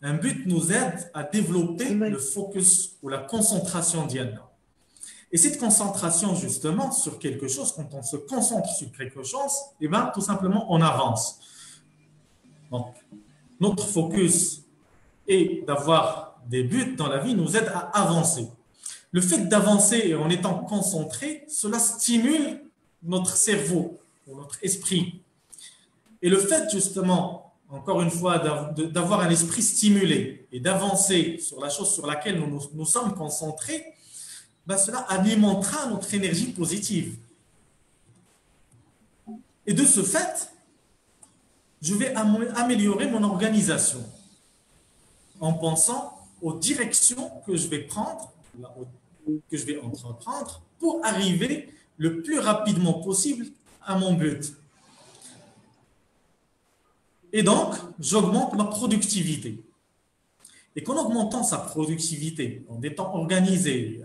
un but nous aide à développer le focus ou la concentration d'Yana. Et cette concentration, justement, sur quelque chose, quand on se concentre sur quelque chose, eh bien, tout simplement, on avance. Donc, notre focus et d'avoir des buts dans la vie nous aide à avancer. Le fait d'avancer en étant concentré, cela stimule notre cerveau, ou notre esprit. Et le fait, justement, encore une fois, d'avoir un esprit stimulé et d'avancer sur la chose sur laquelle nous sommes concentrés, ben cela alimentera notre énergie positive. Et de ce fait, je vais améliorer mon organisation en pensant aux directions que je vais prendre, que je vais entreprendre pour arriver le plus rapidement possible à mon but. Et donc, j'augmente ma productivité. Et qu'en augmentant sa productivité, en étant organisé,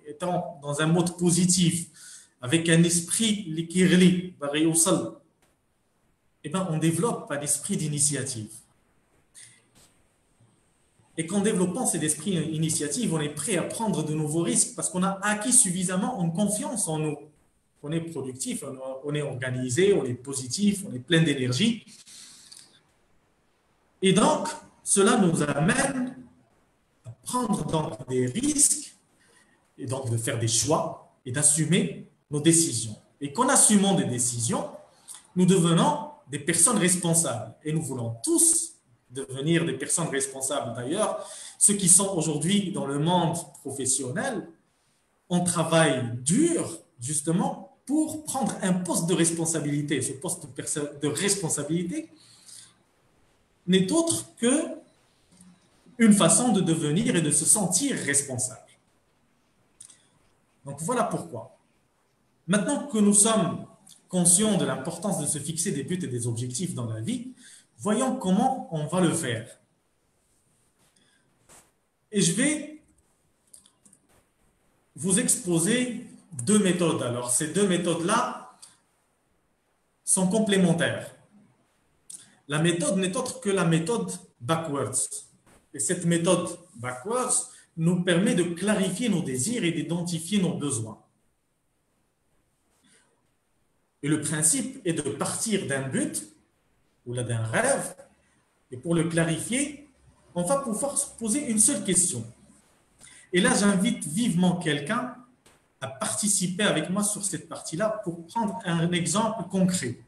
étant dans un mode positif, avec un esprit qui relie, eh bien, on développe un esprit d'initiative. Et qu'en développant cet esprit d'initiative, on est prêt à prendre de nouveaux risques parce qu'on a acquis suffisamment en confiance en nous. On est productif, on est organisé, on est positif, on est plein d'énergie. Et donc, cela nous amène à prendre donc des risques et donc de faire des choix et d'assumer nos décisions. Et qu'en assumant des décisions, nous devenons des personnes responsables. Et nous voulons tous devenir des personnes responsables. D'ailleurs, ceux qui sont aujourd'hui dans le monde professionnel, on travaille dur, justement, pour prendre un poste de responsabilité. Ce poste de responsabilité n'est autre qu'une façon de devenir et de se sentir responsable. Donc, voilà pourquoi. Maintenant que nous sommes conscients de l'importance de se fixer des buts et des objectifs dans la vie, voyons comment on va le faire. Et je vais vous exposer deux méthodes. Alors, ces deux méthodes-là sont complémentaires. La méthode n'est autre que la méthode backwards. Et cette méthode backwards nous permet de clarifier nos désirs et d'identifier nos besoins. Et le principe est de partir d'un but ou d'un rêve, et pour le clarifier, on va pouvoir se poser une seule question. Et là, j'invite vivement quelqu'un à participer avec moi sur cette partie-là pour prendre un exemple concret.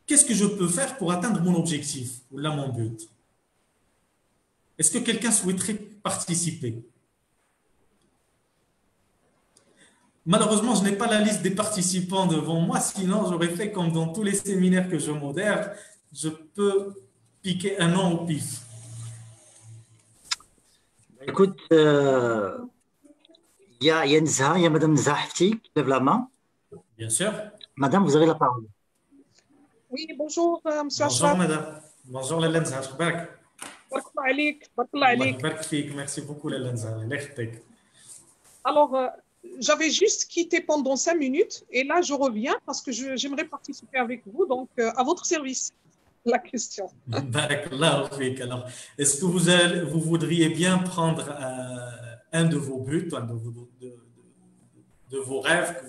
Qu'est-ce que je peux faire pour atteindre mon objectif ou là mon but? Est-ce que quelqu'un souhaiterait participer? Malheureusement, je n'ai pas la liste des participants devant moi, sinon j'aurais fait comme dans tous les séminaires que je modère, je peux piquer un nom au pif. Écoute, il y a Nza, il y a Madame Nza Hafti qui lève la main. Bien sûr. Madame, vous avez la parole. Oui, bonjour, monsieur Bonjour, Ashraf. madame. Bonjour, Lalla Nza. Merci beaucoup, Lalla Nza. Merci beaucoup, Lalla Nza. Alors, j'avais juste quitté pendant 5 minutes et là, je reviens parce que j'aimerais participer avec vous. Donc, à votre service, la question. Barakallahu fik. Alors, est-ce que vous voudriez bien prendre un de vos buts, un de vos rêves que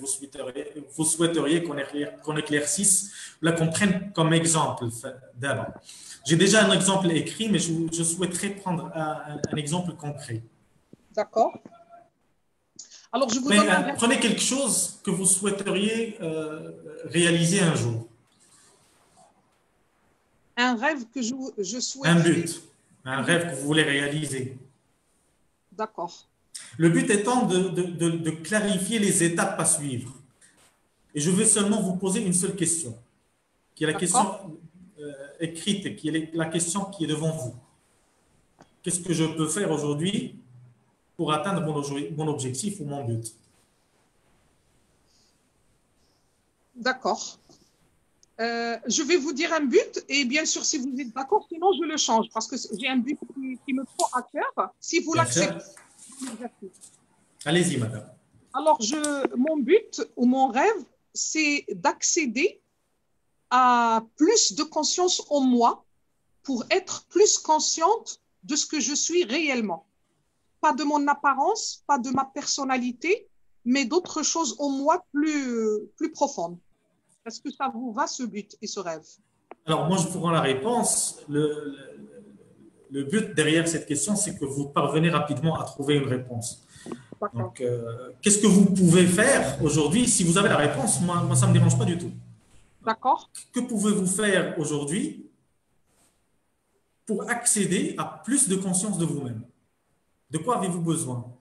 vous souhaiteriez qu'on éclaircisse, là qu'on prenne comme exemple d'abord. J'ai déjà un exemple écrit, mais je souhaiterais prendre un exemple concret. D'accord. Alors, je vous donne Prenez quelque chose que vous souhaiteriez réaliser un jour. un rêve que je souhaite. Un but, un rêve que vous voulez réaliser. D'accord. Le but étant de clarifier les étapes à suivre. Et je vais seulement vous poser une seule question, qui est la question écrite, qui est la question qui est devant vous. Qu'est-ce que je peux faire aujourd'hui pour atteindre mon objectif ou mon but? D'accord. Je vais vous dire un but et bien sûr, si vous êtes d'accord, sinon je le change parce que j'ai un but qui me prend à cœur. Si vous l'acceptez. Allez-y, madame. Alors, mon but ou mon rêve, c'est d'accéder à plus de conscience en moi pour être plus consciente de ce que je suis réellement. Pas de mon apparence, pas de ma personnalité, mais d'autres choses en moi plus profondes. Est-ce que ça vous va, ce but et ce rêve? Alors, moi, je vous rends la réponse. Le but derrière cette question, c'est que vous parvenez rapidement à trouver une réponse. Donc, qu'est-ce que vous pouvez faire aujourd'hui? Si vous avez la réponse, moi ça ne me dérange pas du tout. D'accord. Que pouvez-vous faire aujourd'hui pour accéder à plus de conscience de vous-même? De quoi avez-vous besoin?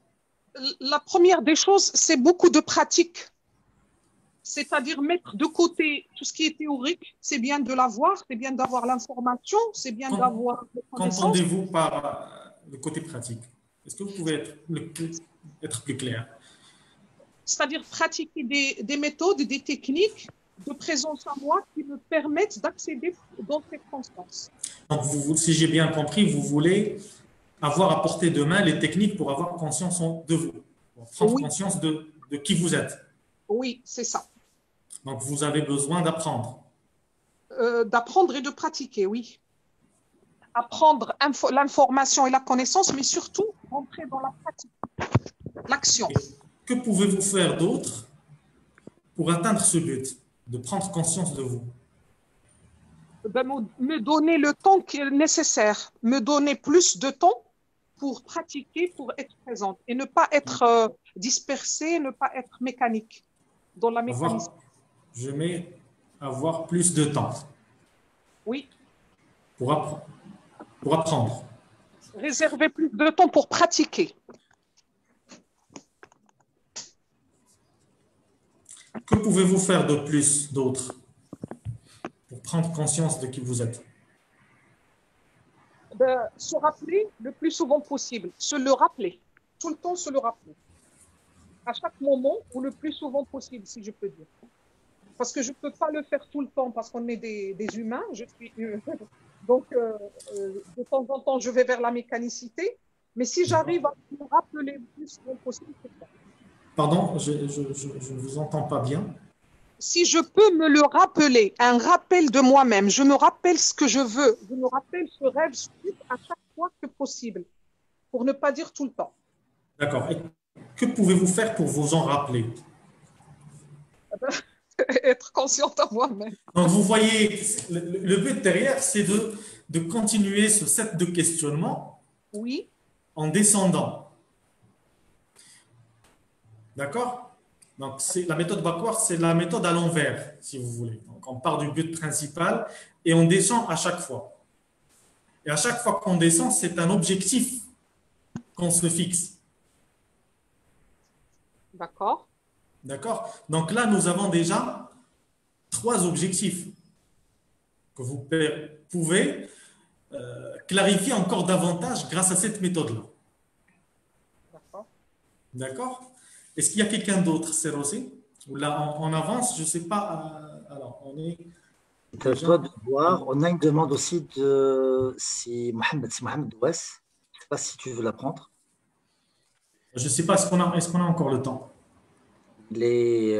La première des choses, c'est beaucoup de pratique. C'est-à-dire mettre de côté tout ce qui est théorique. C'est bien de l'avoir, c'est bien d'avoir l'information, c'est bien d'avoir les connaissances. Qu'entendez-vous par le côté pratique? Est-ce que vous pouvez être plus clair? C'est-à-dire pratiquer des méthodes, des techniques de présence à moi qui me permettent d'accéder dans cette conscience. Donc, si j'ai bien compris, vous voulez avoir à portée de main les techniques pour avoir conscience de vous, pour prendre conscience de qui vous êtes. Oui, c'est ça. Donc, vous avez besoin d'apprendre. D'apprendre et de pratiquer, oui. Apprendre l'information et la connaissance, mais surtout rentrer dans la pratique, l'action. Que pouvez-vous faire d'autre pour atteindre ce but, de prendre conscience de vous? Me donner le temps qui est nécessaire, me donner plus de temps pour pratiquer, pour être présente et ne pas être dispersée, ne pas être mécanique dans la mécanisme. Je mets avoir plus de temps. Oui. Pour apprendre. Réserver plus de temps pour pratiquer. Que pouvez-vous faire de plus, d'autre, pour prendre conscience de qui vous êtes? Se rappeler le plus souvent possible, se le rappeler, tout le temps se le rappeler, à chaque moment ou le plus souvent possible, si je peux dire. Parce que je ne peux pas le faire tout le temps parce qu'on est des humains, je suis donc de temps en temps je vais vers la mécanicité, mais si j'arrive à me rappeler le plus souvent possible, c'est ça. Pardon, je ne vous entends pas bien. Si je peux me le rappeler, un rappel de moi-même, je me rappelle ce que je veux, je me rappelle ce rêve à chaque fois que possible, pour ne pas dire tout le temps. D'accord. Et que pouvez-vous faire pour vous en rappeler? Être consciente à moi-même. Donc, vous voyez, le but derrière, c'est de continuer ce set de questionnement en descendant. D'accord? Donc, la méthode Backward, c'est la méthode à l'envers, si vous voulez. Donc, on part du but principal et on descend à chaque fois. Et à chaque fois qu'on descend, c'est un objectif qu'on se fixe. D'accord. D'accord? Donc là, nous avons déjà 3 objectifs que vous pouvez clarifier encore davantage grâce à cette méthode-là. D'accord. D'accord? Est-ce qu'il y a quelqu'un d'autre, Serosé? Ou là, on avance, je ne sais pas. Alors, on est. C'est à toi de voir. On a une demande aussi de Mohamed Ouest. Je ne sais pas si tu veux la prendre. Je ne sais pas, est-ce qu'on a encore le temps? Il est,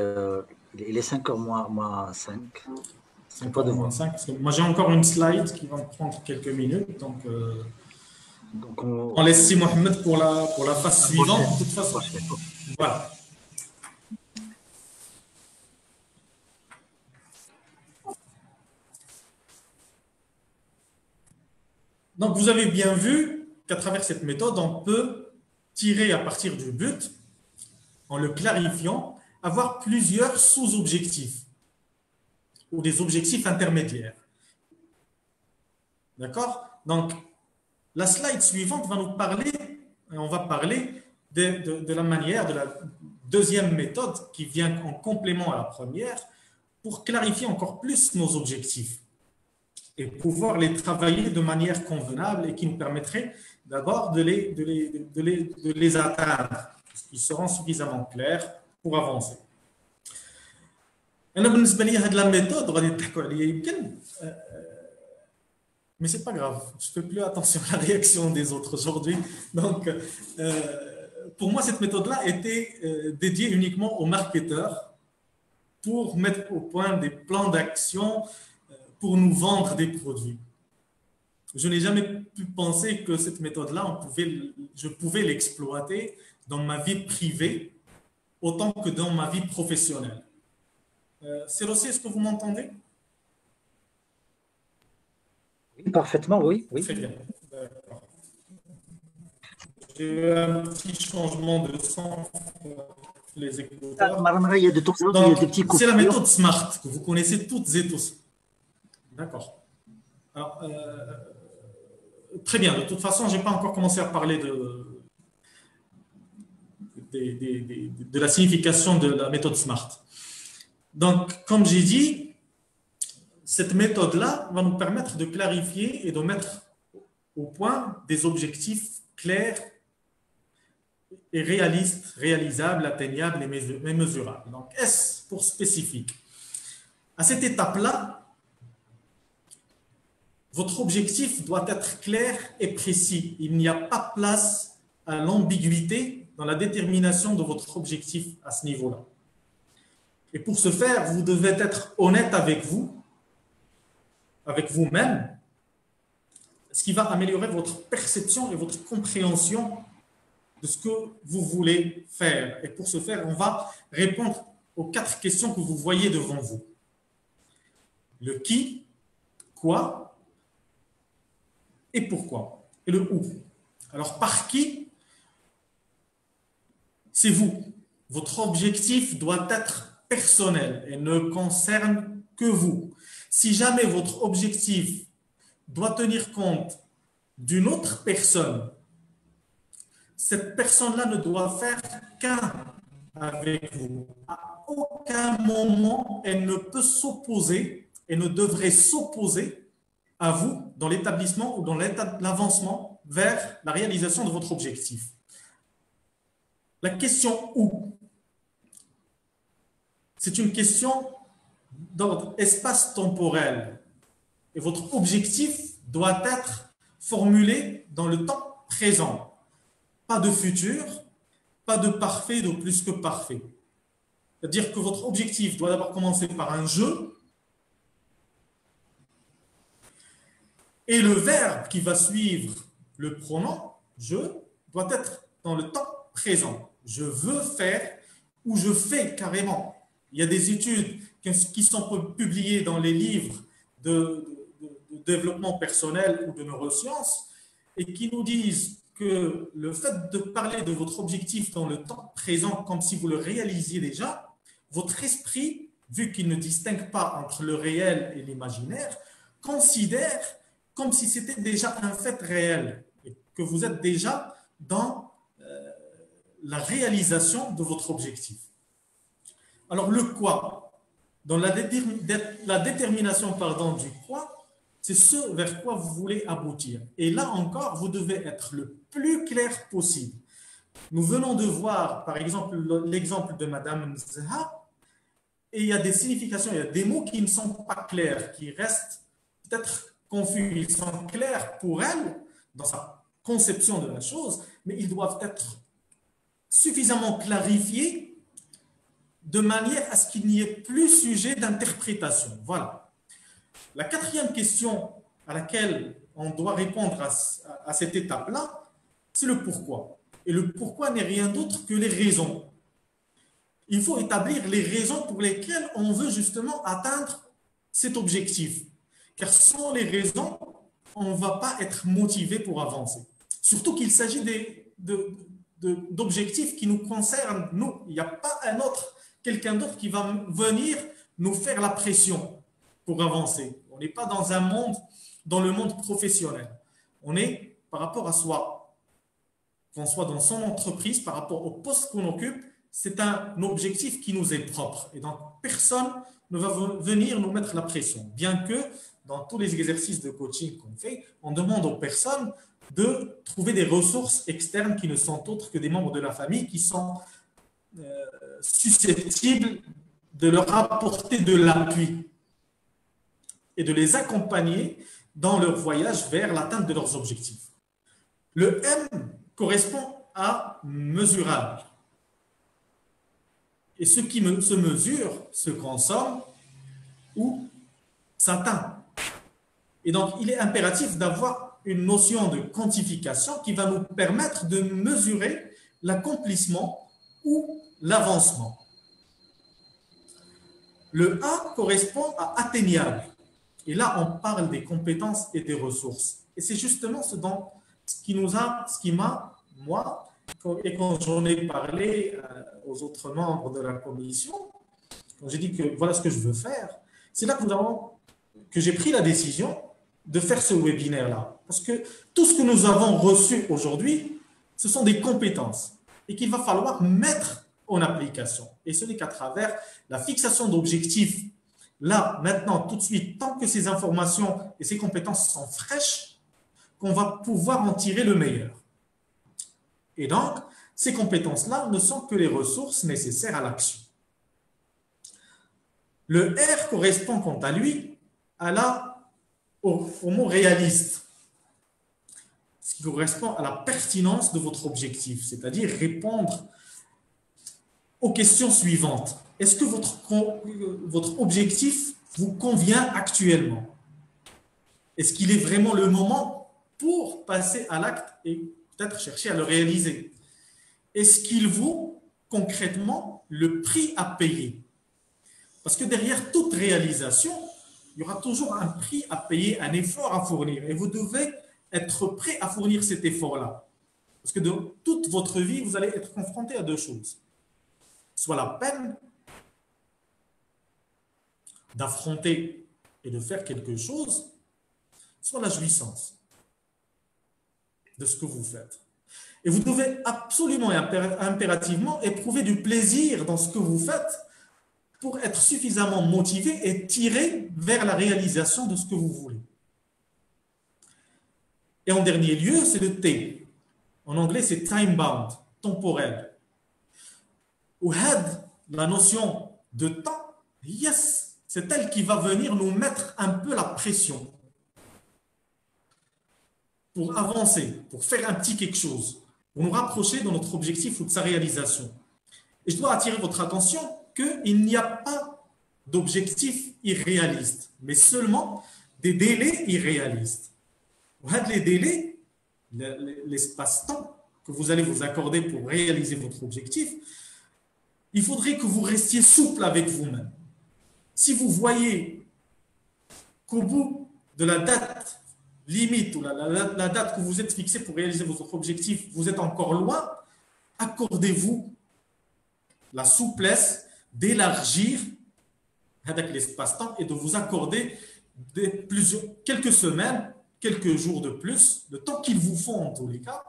il est 5h moins 5. C'est pas de moins 5. Parce que moi, j'ai encore une slide qui va me prendre quelques minutes. Donc on laisse Si Mohamed pour la phase suivante. De toute façon, voilà. Donc, vous avez bien vu qu'à travers cette méthode, on peut tirer à partir du but, en le clarifiant, avoir plusieurs sous-objectifs ou des objectifs intermédiaires. D'accord? Donc, la slide suivante va nous parler, on va parler de la manière, de la deuxième méthode qui vient en complément à la première pour clarifier encore plus nos objectifs et pouvoir les travailler de manière convenable et qui nous permettrait d'abord de les atteindre. Ils seront suffisamment clairs pour avancer. أنا بالنسبة لي هذه la méthode غادي يضحكوا عليا يمكن mais c'est pas grave, je fais plus attention à la réaction des autres aujourd'hui. Donc pour moi cette méthode là était dédiée uniquement aux marketeurs pour mettre au point des plans d'action pour nous vendre des produits. Je n'ai jamais pu penser que cette méthode-là, je pouvais l'exploiter dans ma vie privée autant que dans ma vie professionnelle. Sérossi, est-ce que vous m'entendez? Oui, parfaitement, oui. Très bien. D'accord. J'ai eu un petit changement de son pour les écouteurs. Il y a des petits coupures. C'est la méthode SMART que vous connaissez toutes et tous. D'accord. Alors, très bien. De toute façon, je n'ai pas encore commencé à parler de la signification de la méthode SMART. Donc, comme j'ai dit, cette méthode-là va nous permettre de clarifier et de mettre au point des objectifs clairs et réalistes, réalisables, atteignables et mesurables. Donc, S pour spécifique. À cette étape-là, votre objectif doit être clair et précis. Il n'y a pas place à l'ambiguïté dans la détermination de votre objectif à ce niveau-là. Et pour ce faire, vous devez être honnête avec vous-même, ce qui va améliorer votre perception et votre compréhension de ce que vous voulez faire. Et pour ce faire, on va répondre aux 4 questions que vous voyez devant vous. Le qui, quoi et pourquoi, et le où. Alors, par qui? C'est vous. Votre objectif doit être personnel et ne concerne que vous. Si jamais votre objectif doit tenir compte d'une autre personne, cette personne-là ne doit faire qu'un avec vous. À aucun moment, elle ne peut s'opposer et ne devrait s'opposer à vous dans l'établissement ou dans l'avancement vers la réalisation de votre objectif. La question où? C'est une question d'ordre espace-temporel. Et votre objectif doit être formulé dans le temps présent. Pas de futur, pas de parfait, de plus que parfait. C'est-à-dire que votre objectif doit d'abord commencer par un jeu. Et le verbe qui va suivre le pronom « je » doit être dans le temps présent. Je veux faire ou je fais carrément. Il y a des études qui sont publiées dans les livres de développement personnel ou de neurosciences et qui nous disent que le fait de parler de votre objectif dans le temps présent comme si vous le réalisiez déjà, votre esprit, vu qu'il ne distingue pas entre le réel et l'imaginaire, considère comme si c'était déjà un fait réel et que vous êtes déjà dans la réalisation de votre objectif. Alors le quoi, dans la détermination du quoi, c'est ce vers quoi vous voulez aboutir. Et là encore, vous devez être le plus clair possible. Nous venons de voir, par exemple, l'exemple de Madame Zaha, et il y a des significations, il y a des mots qui ne sont pas clairs, qui restent peut-être confus. Ils sont clairs pour elle, dans sa conception de la chose, mais ils doivent être suffisamment clarifiés de manière à ce qu'il n'y ait plus sujet d'interprétation. Voilà. La quatrième question à laquelle on doit répondre à cette étape-là, c'est le pourquoi. Et le pourquoi n'est rien d'autre que les raisons. Il faut établir les raisons pour lesquelles on veut justement atteindre cet objectif. Car sans les raisons, on ne va pas être motivé pour avancer. Surtout qu'il s'agit d'objectifs qui nous concernent, nous. Il n'y a pas quelqu'un d'autre qui va venir nous faire la pression pour avancer. On n'est pas dans le monde professionnel. On est par rapport à soi. Qu'on soit dans son entreprise, par rapport au poste qu'on occupe, c'est un objectif qui nous est propre. Et donc, personne ne va venir nous mettre la pression. Bien que, dans tous les exercices de coaching qu'on fait, on demande aux personnes de trouver des ressources externes qui ne sont autres que des membres de la famille qui sont susceptibles de leur apporter de l'appui et de les accompagner dans leur voyage vers l'atteinte de leurs objectifs. Le M correspond à mesurable. Et ce qui se mesure se consomme ou s'atteint. Et donc, il est impératif d'avoir une notion de quantification qui va nous permettre de mesurer l'accomplissement ou l'avancement. Le A correspond à atteignable. Et là, on parle des compétences et des ressources. Et c'est justement ce qui m'a, moi, et quand j'en ai parlé aux autres membres de la commission, quand j'ai dit que voilà ce que je veux faire, c'est là que j'ai pris la décision de faire ce webinaire-là. Parce que tout ce que nous avons reçu aujourd'hui, ce sont des compétences et qu'il va falloir mettre en application. Et ce n'est qu'à travers la fixation d'objectifs, là, maintenant, tout de suite, tant que ces informations et ces compétences sont fraîches, qu'on va pouvoir en tirer le meilleur. Et donc, ces compétences-là ne sont que les ressources nécessaires à l'action. Le R correspond, quant à lui, au mot réaliste, ce qui correspond à la pertinence de votre objectif, c'est-à-dire répondre aux questions suivantes. Est-ce que votre objectif vous convient actuellement? Est-ce qu'il est vraiment le moment pour passer à l'acte et peut-être chercher à le réaliser? Est-ce qu'il vaut concrètement le prix à payer? Parce que derrière toute réalisation, il y aura toujours un prix à payer, un effort à fournir. Et vous devez être prêt à fournir cet effort-là. Parce que dans toute votre vie, vous allez être confronté à deux choses. Soit la peine d'affronter et de faire quelque chose, soit la jouissance de ce que vous faites. Et vous devez absolument et impérativement éprouver du plaisir dans ce que vous faites pour être suffisamment motivé et tiré vers la réalisation de ce que vous voulez. Et en dernier lieu, c'est le T. En anglais, c'est time-bound, temporel. Ou had, la notion de temps, yes, c'est elle qui va venir nous mettre un peu la pression pour avancer, pour faire un petit quelque chose, pour nous rapprocher de notre objectif ou de sa réalisation. Et je dois attirer votre attention qu'il n'y a pas d'objectif irréaliste, mais seulement des délais irréalistes. Les délais, l'espace-temps que vous allez vous accorder pour réaliser votre objectif, il faudrait que vous restiez souple avec vous-même. Si vous voyez qu'au bout de la date limite ou la date que vous êtes fixée pour réaliser votre objectif, vous êtes encore loin, accordez-vous la souplesse d'élargir l'espace-temps et de vous accorder quelques semaines, quelques jours de plus, le temps qu'il vous faut en tous les cas,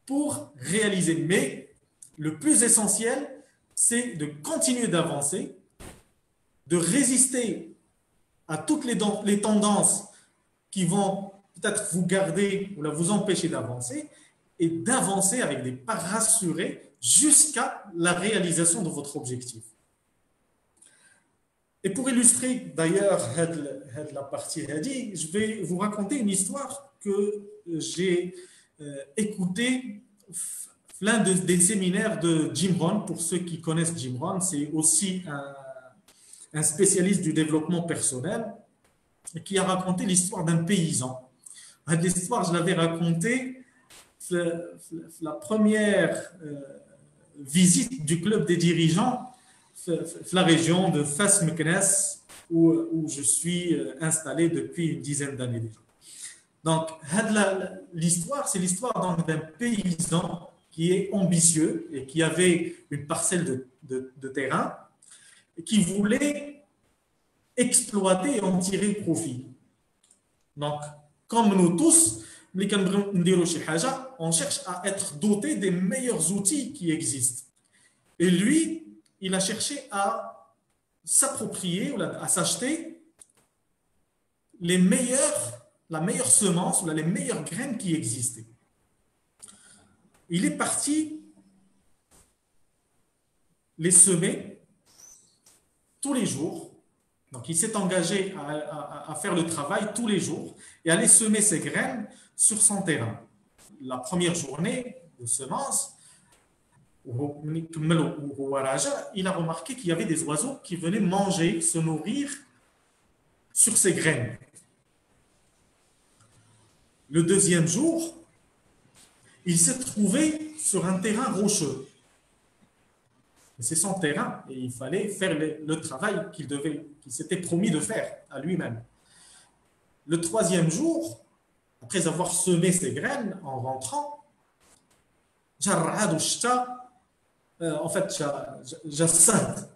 pour réaliser. Mais le plus essentiel, c'est de continuer d'avancer, de résister à toutes les tendances qui vont peut-être vous garder ou vous empêcher d'avancer, et d'avancer avec des pas rassurés jusqu'à la réalisation de votre objectif. Et pour illustrer d'ailleurs la partie Hadi, je vais vous raconter une histoire que j'ai écoutée l'un des séminaires de Jim Rohn. Pour ceux qui connaissent Jim Rohn, c'est aussi un spécialiste du développement personnel qui a raconté l'histoire d'un paysan. L'histoire, je l'avais racontée la première visite du club des dirigeants la région de Fas Meknès où je suis installé depuis une dizaine d'années déjà. Donc, l'histoire, c'est l'histoire d'un paysan qui est ambitieux et qui avait une parcelle de terrain et qui voulait exploiter et en tirer profit. Donc, comme nous tous, on cherche à être doté des meilleurs outils qui existent. Et lui, il a cherché à s'approprier, à s'acheter la meilleure semence ou les meilleures graines qui existaient. Il est parti les semer tous les jours. Donc, il s'est engagé à faire le travail tous les jours et aller semer ses graines sur son terrain. La première journée de semence, il a remarqué qu'il y avait des oiseaux qui venaient manger, se nourrir sur ses graines. Le deuxième jour, il s'est trouvé sur un terrain rocheux. C'est son terrain et il fallait faire le travail qu'il s'était promis de faire à lui-même. Le troisième jour, après avoir semé ses graines en rentrant, en fait, j'assinte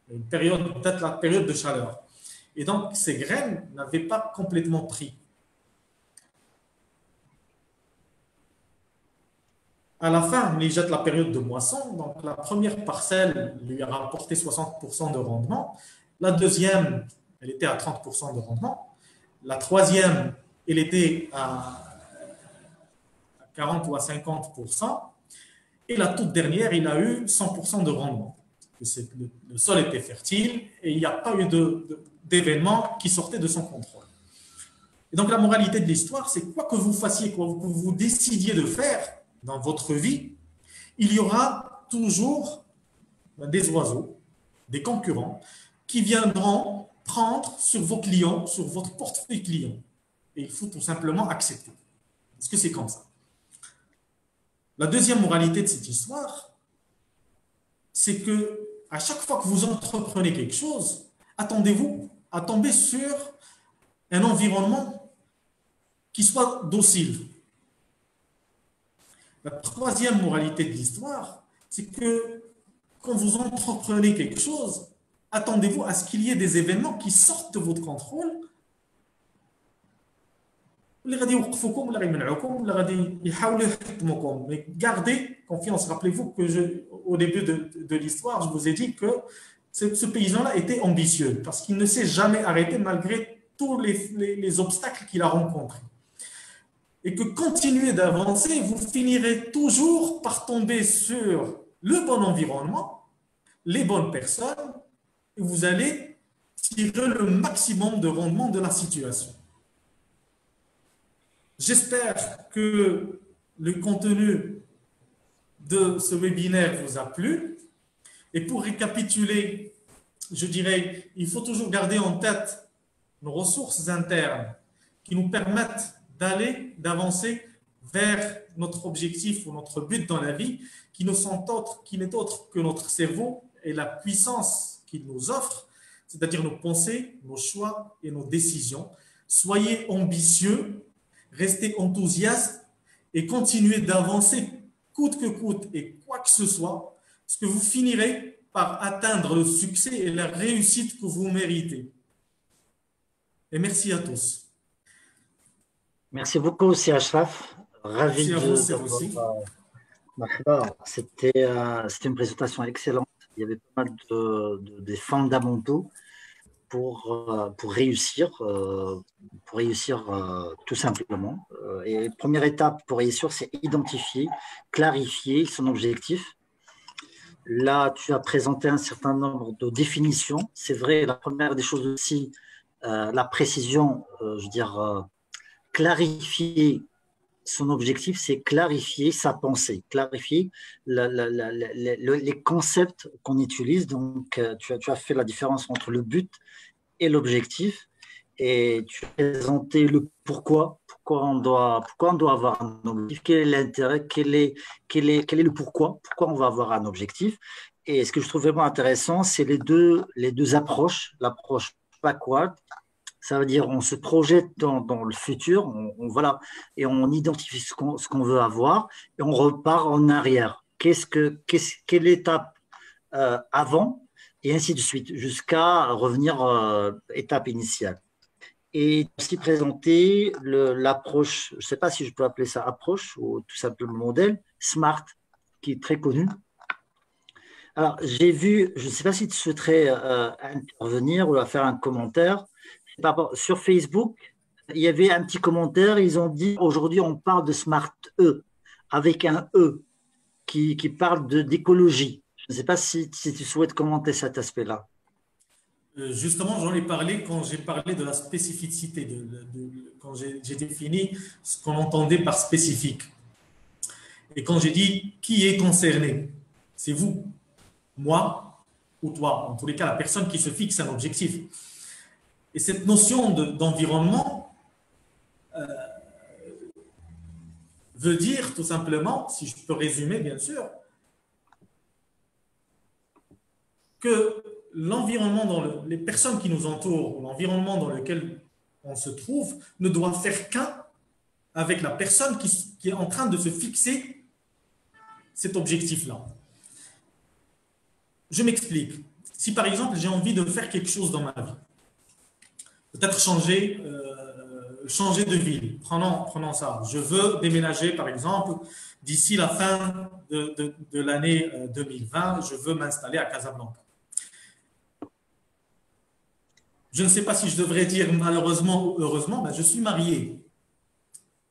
peut-être la période de chaleur. Et donc, ces graines n'avaient pas complètement pris. À la fin, il jette la période de moisson. Donc, la première parcelle lui a rapporté 60% de rendement. La deuxième, elle était à 30% de rendement. La troisième, elle était à 40 ou à 50%. Et la toute dernière, il a eu 100% de rendement. Le sol était fertile et il n'y a pas eu d'événement qui sortait de son contrôle. Et donc, la moralité de l'histoire, c'est quoi que vous fassiez, quoi que vous décidiez de faire dans votre vie, il y aura toujours des oiseaux, des concurrents qui viendront prendre sur vos clients, sur votre portefeuille client. Et il faut tout simplement accepter. Parce que c'est comme ça. La deuxième moralité de cette histoire, c'est que à chaque fois que vous entreprenez quelque chose, attendez-vous à tomber sur un environnement qui soit docile. La troisième moralité de l'histoire, c'est que quand vous entreprenez quelque chose, attendez-vous à ce qu'il y ait des événements qui sortent de votre contrôle. Mais gardez confiance. Rappelez-vous que au début de l'histoire, je vous ai dit que ce paysan-là était ambitieux parce qu'il ne s'est jamais arrêté malgré tous les obstacles qu'il a rencontrés. Et que continuez d'avancer, vous finirez toujours par tomber sur le bon environnement, les bonnes personnes, et vous allez tirer le maximum de rendement de la situation. J'espère que le contenu de ce webinaire vous a plu. Et pour récapituler, je dirais, il faut toujours garder en tête nos ressources internes qui nous permettent d'avancer vers notre objectif ou notre but dans la vie, qui n'est autre que notre cerveau et la puissance qu'il nous offre, c'est-à-dire nos pensées, nos choix et nos décisions. Soyez ambitieux, restez enthousiastes et continuez d'avancer coûte que coûte et quoi que ce soit, parce que vous finirez par atteindre le succès et la réussite que vous méritez. Et merci à tous. Merci beaucoup, aussi Ashraf. Ravi de C'était une présentation excellente. Il y avait pas mal des fondamentaux pour réussir tout simplement. Et première étape pour réussir, c'est identifier, clarifier son objectif. Là, tu as présenté un certain nombre de définitions. C'est vrai, la première des choses aussi, la précision, clarifier son objectif, c'est clarifier sa pensée, clarifier les concepts qu'on utilise. Donc, tu as fait la différence entre le but et l'objectif et tu as présenté le pourquoi on doit avoir un objectif, quel est l'intérêt, quel est le pourquoi on va avoir un objectif. Et ce que je trouve vraiment intéressant, c'est les deux approches, l'approche backward. Ça veut dire on se projette dans le futur, voilà, et on identifie ce qu'on veut avoir et on repart en arrière. Quelle l'étape avant et ainsi de suite jusqu'à revenir étape initiale. Et aussi présenter l'approche, je ne sais pas si je peux appeler ça approche ou tout simplement modèle, SMART, qui est très connu. Alors, j'ai vu, je ne sais pas si tu souhaiterais intervenir ou faire un commentaire. Sur Facebook, il y avait un petit commentaire, ils ont dit aujourd'hui on parle de Smart E, avec un E, qui parle d'écologie. Je ne sais pas si tu souhaites commenter cet aspect-là. Justement, j'en ai parlé quand j'ai parlé de la spécificité, quand j'ai défini ce qu'on entendait par spécifique. Et quand j'ai dit qui est concerné, c'est vous, moi ou toi, en tous les cas, la personne qui se fixe un objectif. Et cette notion d'environnement veut dire tout simplement, si je peux résumer bien sûr, que l'environnement, les personnes qui nous entourent, l'environnement dans lequel on se trouve, ne doit faire qu'un avec la personne qui est en train de se fixer cet objectif-là. Je m'explique. Si par exemple j'ai envie de faire quelque chose dans ma vie, peut-être changer de ville. Prenons ça. Je veux déménager, par exemple, d'ici la fin de l'année 2020, je veux m'installer à Casablanca. Je ne sais pas si je devrais dire malheureusement ou heureusement, mais je suis marié.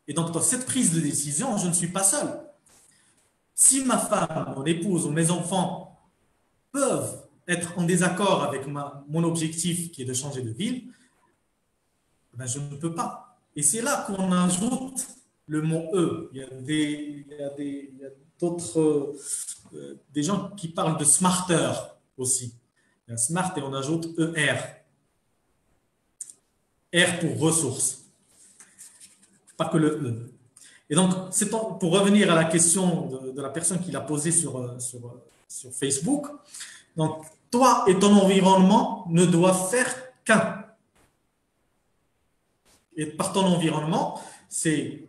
Et donc, dans cette prise de décision, je ne suis pas seul. Si ma femme, mon épouse ou mes enfants peuvent être en désaccord avec mon objectif qui est de changer de ville, ben je ne peux pas. Et c'est là qu'on ajoute le mot E. Il y a d'autres des gens qui parlent de smarter aussi. Il y a smart et on ajoute ER. R pour ressources. Pas que le E. Et donc, pour revenir à la question de la personne qui l'a posée sur Facebook, donc, toi et ton environnement ne doivent faire qu'un. Et par ton environnement, c'est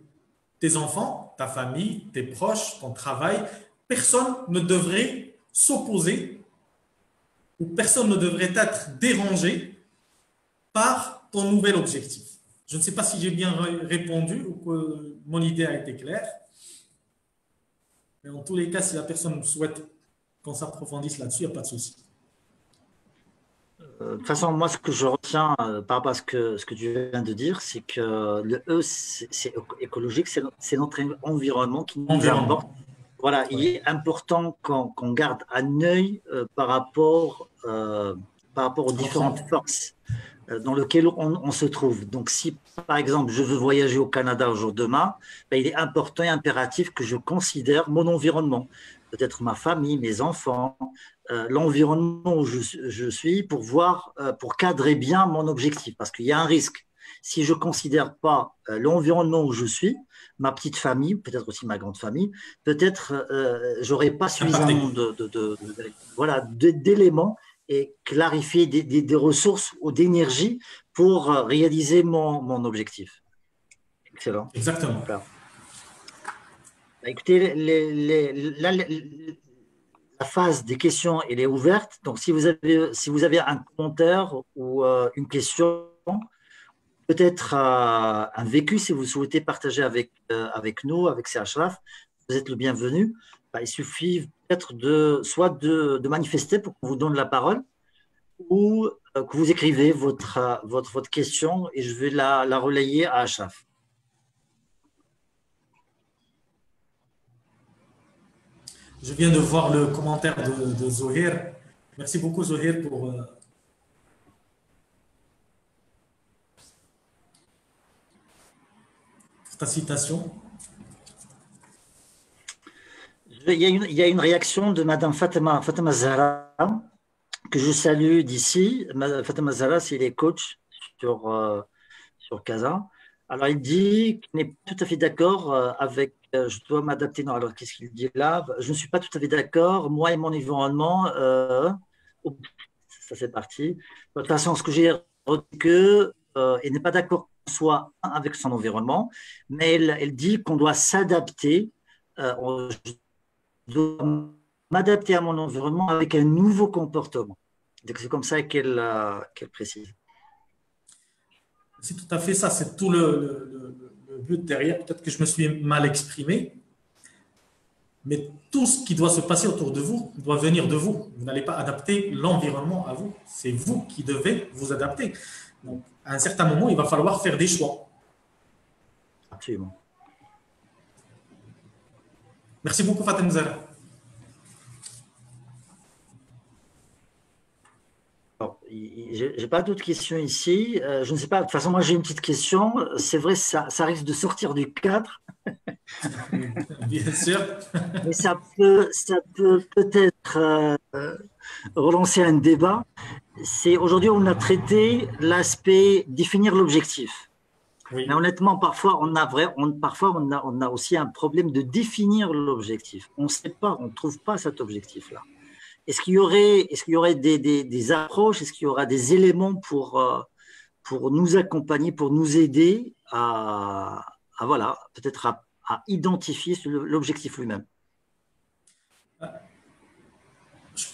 tes enfants, ta famille, tes proches, ton travail. Personne ne devrait s'opposer ou personne ne devrait être dérangé par ton nouvel objectif. Je ne sais pas si j'ai bien répondu ou que mon idée a été claire. Mais en tous les cas, si la personne souhaite qu'on s'approfondisse là-dessus, il n'y a pas de souci. De toute façon, moi, ce que je retiens par rapport à ce que tu viens de dire, c'est que le E, c'est écologique, c'est notre environnement qui nous importe. Voilà, il est important qu'on garde un œil par rapport aux différentes forces dans lesquelles on se trouve. Donc, si, par exemple, je veux voyager au Canada un jour demain, ben, il est important et impératif que je considère mon environnement, peut-être ma famille, mes enfants, l'environnement où je suis pour cadrer bien mon objectif, parce qu'il y a un risque. Si je ne considère pas l'environnement où je suis, ma petite famille, peut-être aussi ma grande famille, peut-être je n'aurai pas suffisamment d'éléments et clarifier des ressources ou d'énergie pour réaliser mon objectif. Excellent. Exactement. Voilà. Écoutez, la phase des questions, elle est ouverte. Donc, si vous avez un commentaire ou une question, peut-être un vécu, si vous souhaitez partager avec nous, avec CHRAF, vous êtes le bienvenu. Il suffit peut-être de manifester pour qu'on vous donne la parole ou que vous écrivez votre question et je vais la relayer à Achraf. Je viens de voir le commentaire de Zohir. Merci beaucoup, Zohir, pour ta citation. il y a une réaction de Madame Fatema Zahra, que je salue d'ici. Fatema Zahra, c'est les coachs sur Casa. Alors, il dit qu'il n'est pas tout à fait d'accord avec. Je dois m'adapter. Non, alors qu'est-ce qu'il dit là? Je ne suis pas tout à fait d'accord. Moi et mon environnement. Ça, c'est parti. De toute façon, ce que j'ai retenu que il n'est pas d'accord qu'on soit un avec son environnement, mais elle dit qu'on doit s'adapter. Je dois m'adapter à mon environnement avec un nouveau comportement. Donc, c'est comme ça qu'elle précise. C'est tout à fait ça, c'est tout le but derrière. Peut-être que je me suis mal exprimé, mais tout ce qui doit se passer autour de vous doit venir de vous. Vous n'allez pas adapter l'environnement à vous. C'est vous qui devez vous adapter. Donc, à un certain moment, il va falloir faire des choix. Absolument. Merci beaucoup, Fatem Zahra. Je n'ai pas d'autres questions ici. Je ne sais pas. De toute façon, moi, j'ai une petite question. C'est vrai, ça risque de sortir du cadre. Bien sûr. Mais ça peut peut-être relancer un débat. Aujourd'hui, on a traité l'aspect définir l'objectif. Oui. Mais honnêtement, parfois, on a aussi un problème de définir l'objectif. On ne sait pas, on ne trouve pas cet objectif-là. Est-ce qu'il y aurait des approches, est-ce qu'il y aura des éléments pour nous accompagner, pour nous aider à voilà, peut-être à identifier l'objectif lui-même? Je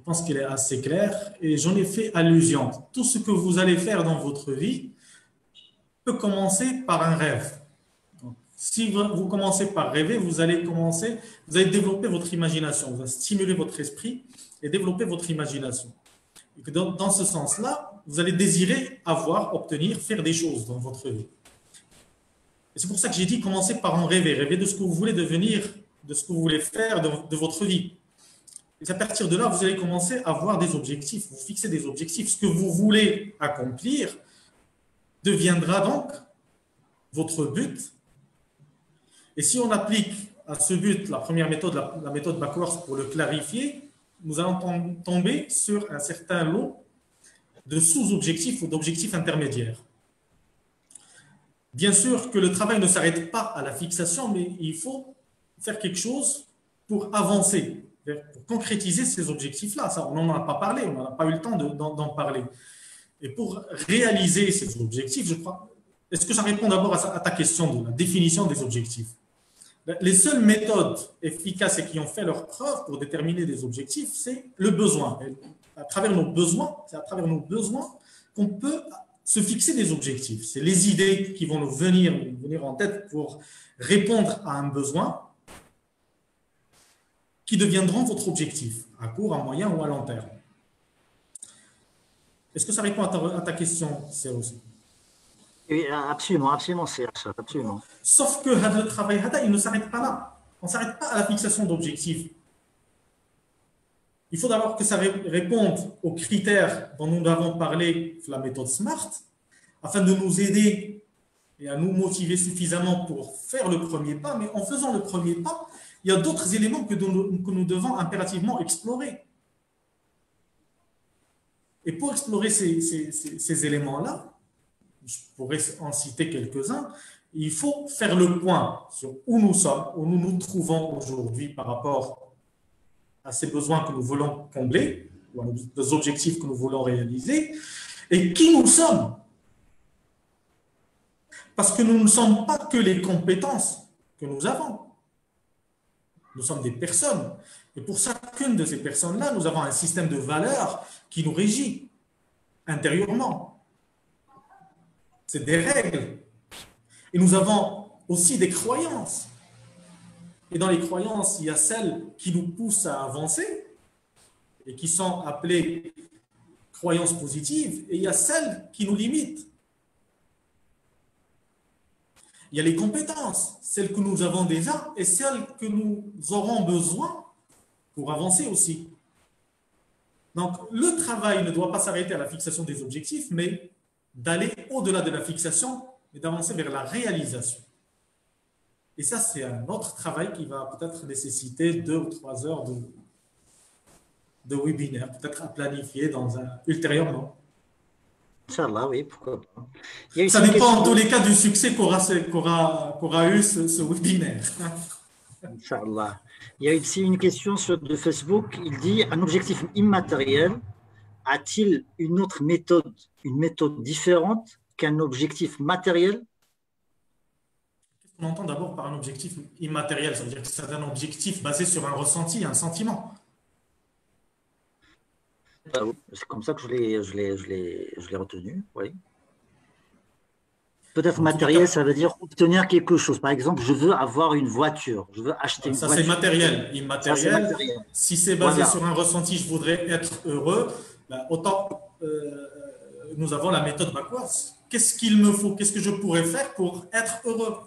pense qu'il est assez clair et j'en ai fait allusion. Tout ce que vous allez faire dans votre vie peut commencer par un rêve. Donc, si vous commencez par rêver, vous allez développer votre imagination, vous allez stimuler votre esprit et développer votre imagination. Et que dans ce sens-là, vous allez désirer obtenir, faire des choses dans votre vie. Et c'est pour ça que j'ai dit commencer par en rêver, rêver de ce que vous voulez devenir, de ce que vous voulez faire de votre vie. Et à partir de là, vous allez commencer à avoir des objectifs, vous fixez des objectifs. Ce que vous voulez accomplir deviendra donc votre but. Et si on applique à ce but la première méthode, la méthode Backworth, pour le clarifier, nous allons tomber sur un certain lot de sous-objectifs ou d'objectifs intermédiaires. Bien sûr que le travail ne s'arrête pas à la fixation, mais il faut faire quelque chose pour avancer, pour concrétiser ces objectifs-là. Ça, on n'en a pas parlé, on n'a pas eu le temps d'en parler. Et pour réaliser ces objectifs, je crois, est-ce que je réponds d'abord à ta question de la définition des objectifs? Les seules méthodes efficaces et qui ont fait leur preuve pour déterminer des objectifs, c'est le besoin. C'est à travers nos besoins qu'on peut se fixer des objectifs. C'est les idées qui vont nous venir en tête pour répondre à un besoin qui deviendront votre objectif, à court, à moyen ou à long terme. Est-ce que ça répond à ta question, Cyrus? Oui, absolument, c'est ça, absolument. Sauf que le travail, il ne s'arrête pas là. On ne s'arrête pas à la fixation d'objectifs. Il faut d'abord que ça réponde aux critères dont nous avons parlé de la méthode SMART, afin de nous aider et à nous motiver suffisamment pour faire le premier pas. Mais en faisant le premier pas, il y a d'autres éléments que nous devons impérativement explorer. Et pour explorer ces éléments-là, je pourrais en citer quelques-uns, il faut faire le point sur où nous sommes, où nous nous trouvons aujourd'hui par rapport à ces besoins que nous voulons combler, ou aux objectifs que nous voulons réaliser, et qui nous sommes. Parce que nous ne sommes pas que les compétences que nous avons. Nous sommes des personnes. Et pour chacune de ces personnes-là, nous avons un système de valeurs qui nous régit intérieurement. C'est des règles. Et nous avons aussi des croyances. Et dans les croyances, il y a celles qui nous poussent à avancer et qui sont appelées croyances positives, et il y a celles qui nous limitent. Il y a les compétences, celles que nous avons déjà et celles que nous aurons besoin pour avancer aussi. Donc, le travail ne doit pas s'arrêter à la fixation des objectifs, mais d'aller au-delà de la fixation et d'avancer vers la réalisation. Et ça, c'est un autre travail qui va peut-être nécessiter 2 ou 3 heures de webinaire, peut-être à planifier ultérieurement. Inch'Allah, oui, pourquoi pas. Il y a Ça aussi une dépend en question, tous les cas du succès qu'aura eu ce webinaire. Inch'Allah. Il y a aussi une question de Facebook. Il dit, un objectif immatériel a-t-il une méthode différente qu'un objectif matériel? On entend d'abord par un objectif immatériel, ça veut dire que c'est un objectif basé sur un ressenti, un sentiment. Oui, c'est comme ça que je l'ai retenu, oui. Peut-être En tous les matériel, cas, ça veut dire obtenir quelque chose. Par exemple, je veux avoir une voiture, je veux acheter une ça c'est voiture. matériel. Ça, c'est Immatériel, matériel. si c'est basé Voilà. sur un ressenti, je voudrais être heureux, ben, autant nous avons la méthode Backwards. Qu'est-ce qu'il me faut? Qu'est-ce que je pourrais faire pour être heureux?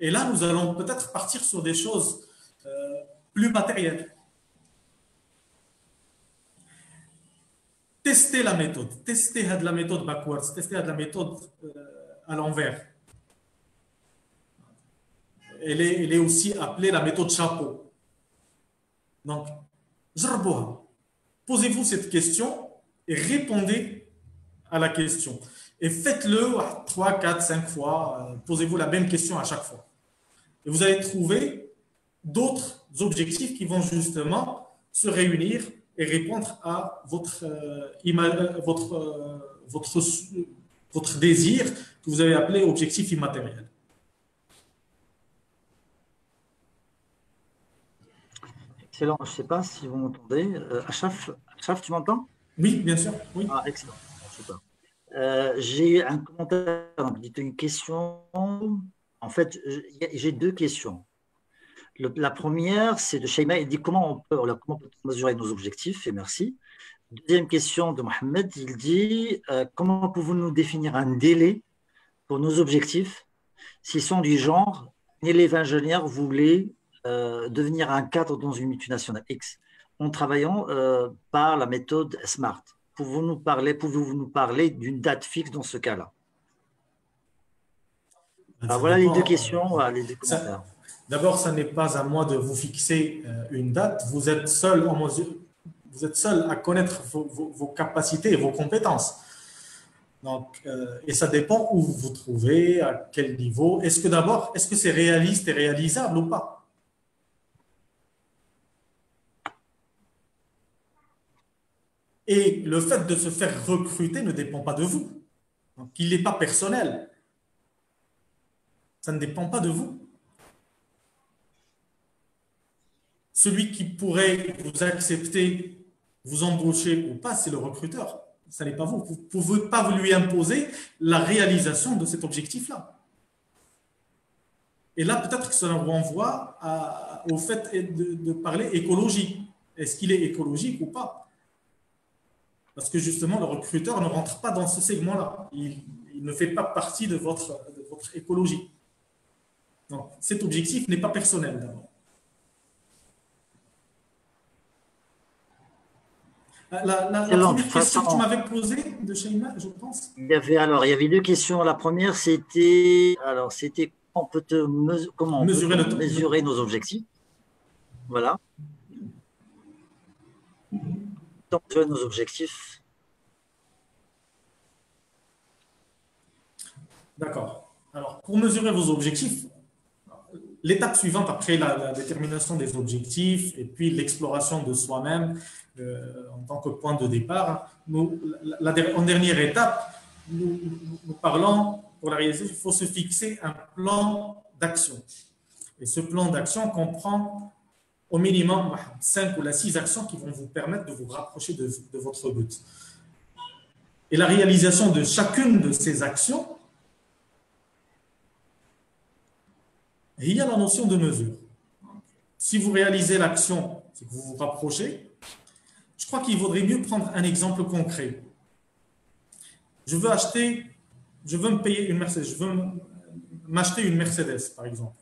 Et là, nous allons peut-être partir sur des choses plus matérielles. Tester la méthode, tester la méthode Backwards, tester la méthode à l'envers. Elle est aussi appelée la méthode chapeau. Donc, posez-vous cette question et répondez à la question. Et faites-le 3, 4, 5 fois. Posez-vous la même question à chaque fois. Et vous allez trouver d'autres objectifs qui vont justement se réunir et répondre à votre désir que vous avez appelé objectif immatériel. Excellent. Je ne sais pas si vous m'entendez. Achaf, tu m'entends? Oui, bien sûr. Oui. Ah, excellent. Super. J'ai un commentaire, une question. En fait, j'ai 2 questions. La première, c'est de Shaima. Il dit comment peut-on mesurer nos objectifs? Et merci. Deuxième question de Mohamed. Il dit comment pouvons-nous définir un délai pour nos objectifs s'ils sont du genre un élève ingénieur voulait devenir un cadre dans une multinationale X en travaillant par la méthode SMART. Pouvez-vous nous parler d'une date fixe dans ce cas-là? Voilà les 2 questions, les 2 commentaires. D'abord, ça n'est pas à moi de vous fixer une date. Vous êtes seul à connaître vos capacités et vos compétences. Donc, et ça dépend où vous vous trouvez, à quel niveau. Est-ce que c'est réaliste et réalisable ou pas? Et le fait de se faire recruter ne dépend pas de vous. Donc, il n'est pas personnel. Ça ne dépend pas de vous. Celui qui pourrait vous accepter, vous embaucher ou pas, c'est le recruteur. Ce n'est pas vous. Vous ne pouvez pas lui imposer la réalisation de cet objectif-là. Et là, peut-être que ça nous renvoie au fait de parler écologie. Est-ce qu'il est écologique ou pas? Parce que justement, le recruteur ne rentre pas dans ce segment-là. Il ne fait pas partie de votre écologie. Donc, cet objectif n'est pas personnel d'abord. La première question que tu m'avais posée de Shaima, je pense. Il y avait 2 questions. La première, c'était comment on peut mesurer nos objectifs. Voilà. Mesurer nos objectifs. D'accord. Alors, pour mesurer vos objectifs, l'étape suivante après la détermination des objectifs et puis l'exploration de soi-même en tant que point de départ, en dernière étape, nous parlons, pour la réaliser, il faut se fixer un plan d'action. Et ce plan d'action comprend au minimum 5 ou 6 actions qui vont vous permettre de vous rapprocher de votre but. Et la réalisation de chacune de ces actions, il y a la notion de mesure. Si vous réalisez l'action, c'est que vous vous rapprochez. Je crois qu'il vaudrait mieux prendre un exemple concret. Je veux me payer une Mercedes, je veux m'acheter une Mercedes, par exemple.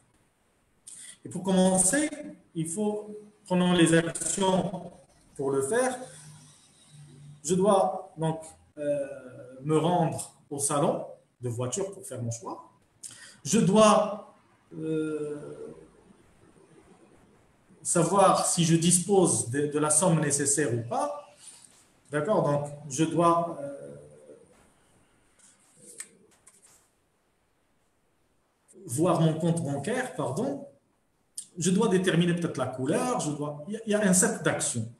Et pour commencer, il faut, prenons les actions pour le faire. Je dois donc me rendre au salon de voiture pour faire mon choix. Je dois savoir si je dispose de la somme nécessaire ou pas. D'accord? Donc, je dois voir mon compte bancaire, pardon. Je dois déterminer peut-être la couleur. Il y a un set d'actions.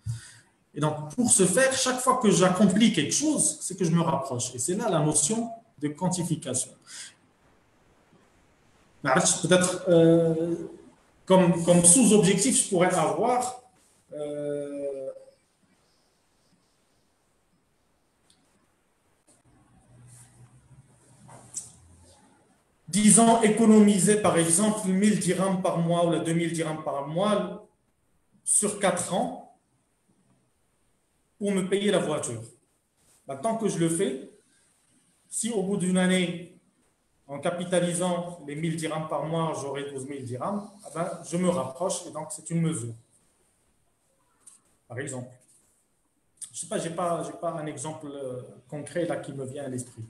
Et donc, pour ce faire, chaque fois que j'accomplis quelque chose, c'est que je me rapproche. Et c'est là la notion de quantification. Peut-être comme sous-objectif, je pourrais avoir disons économiser par exemple 1000 dirhams par mois ou 2000 dirhams par mois sur 4 ans pour me payer la voiture. Tant que je le fais, si au bout d'une année, en capitalisant les 1000 dirhams par mois, j'aurai 12 000 dirhams, je me rapproche et donc c'est une mesure. Par exemple. Je ne sais pas, je n'ai pas un exemple concret là qui me vient à l'esprit.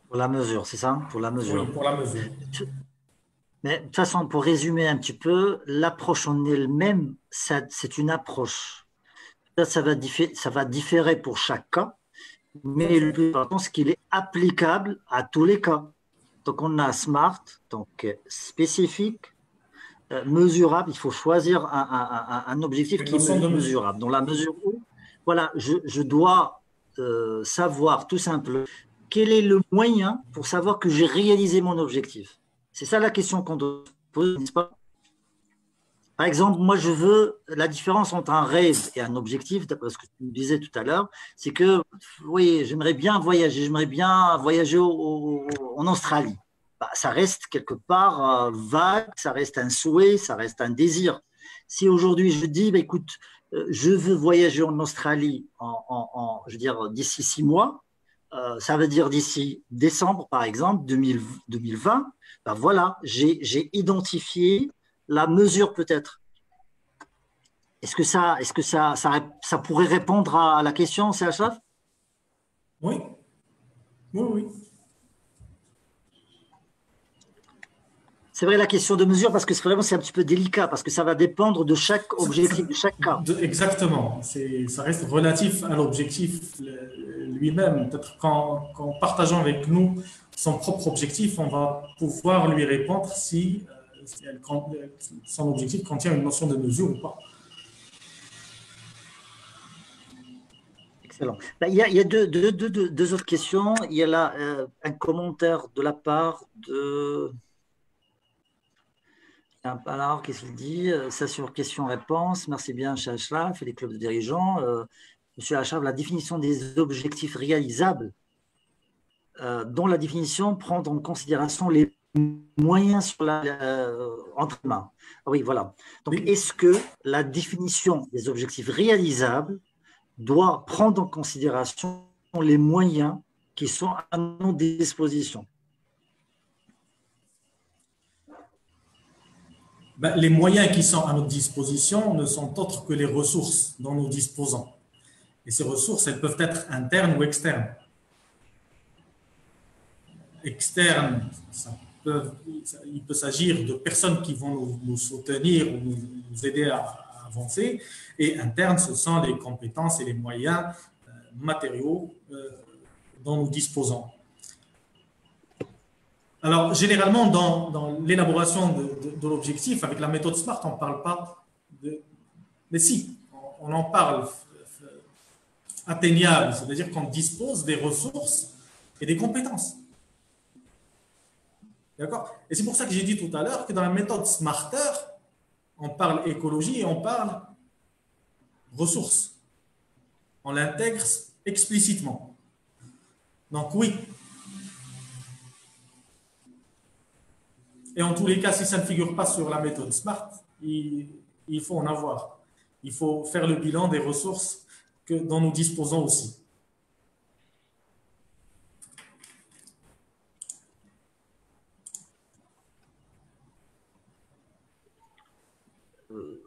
Pour la mesure, c'est ça? Pour la mesure. Oui, pour la mesure. Mais de toute façon, pour résumer un petit peu, l'approche en elle-même, c'est une approche. Ça va différer pour chaque cas, mais le plus important, c'est qu'il est applicable à tous les cas. Donc, on a SMART, donc spécifique, mesurable. Il faut choisir un objectif qui est mesurable. Dans la mesure où, voilà, je dois savoir tout simplement quel est le moyen pour savoir que j'ai réalisé mon objectif. C'est ça la question qu'on doit poser, n'est-ce pas? Par exemple, moi, je veux la différence entre un rêve et un objectif, d'après ce que tu me disais tout à l'heure, c'est que, oui, j'aimerais bien voyager en Australie. Ça reste quelque part vague, ça reste un souhait, ça reste un désir. Si aujourd'hui je dis, écoute, je veux voyager en Australie je veux dire, d'ici 6 mois, ça veut dire d'ici décembre, par exemple, 2020, voilà, j'ai identifié la mesure peut-être. Est-ce que ça pourrait répondre à la question, c'est Achraf? Oui. Oui. C'est vrai la question de mesure parce que c'est un petit peu délicat parce que ça va dépendre de chaque objectif, de chaque cas. Exactement. Ça reste relatif à l'objectif lui-même. Peut-être qu'en partageant avec nous son propre objectif, on va pouvoir lui répondre si son objectif contient une notion de mesure ou pas. Excellent. Il y a deux autres questions. Il y a là un commentaire de la part de... Alors, qu'est-ce qu'il dit? Ça sur question-réponse. Merci bien, chez Achraf et les clubs de dirigeants. Monsieur Achraf, la définition des objectifs réalisables, dont la définition prend en considération les moyens sur entre les mains. Oui, voilà. Donc, est-ce que la définition des objectifs réalisables doit prendre en considération les moyens qui sont à nos dispositions? Les moyens qui sont à notre disposition ne sont autres que les ressources dont nous disposons. Et ces ressources, elles peuvent être internes ou externes. Externes, il peut s'agir de personnes qui vont nous soutenir ou nous aider à avancer. Et internes, ce sont les compétences et les moyens matériaux dont nous disposons. Alors, généralement, dans l'élaboration de l'objectif, avec la méthode SMART, on ne parle pas de... Mais si, on en parle atteignable, c'est-à-dire qu'on dispose des ressources et des compétences. D'accord? Et c'est pour ça que j'ai dit tout à l'heure que dans la méthode Smarter, on parle écologie et on parle ressources. On l'intègre explicitement. Donc oui. Et en tous les cas, si ça ne figure pas sur la méthode SMART, il faut en avoir. Il faut faire le bilan des ressources dont nous disposons aussi.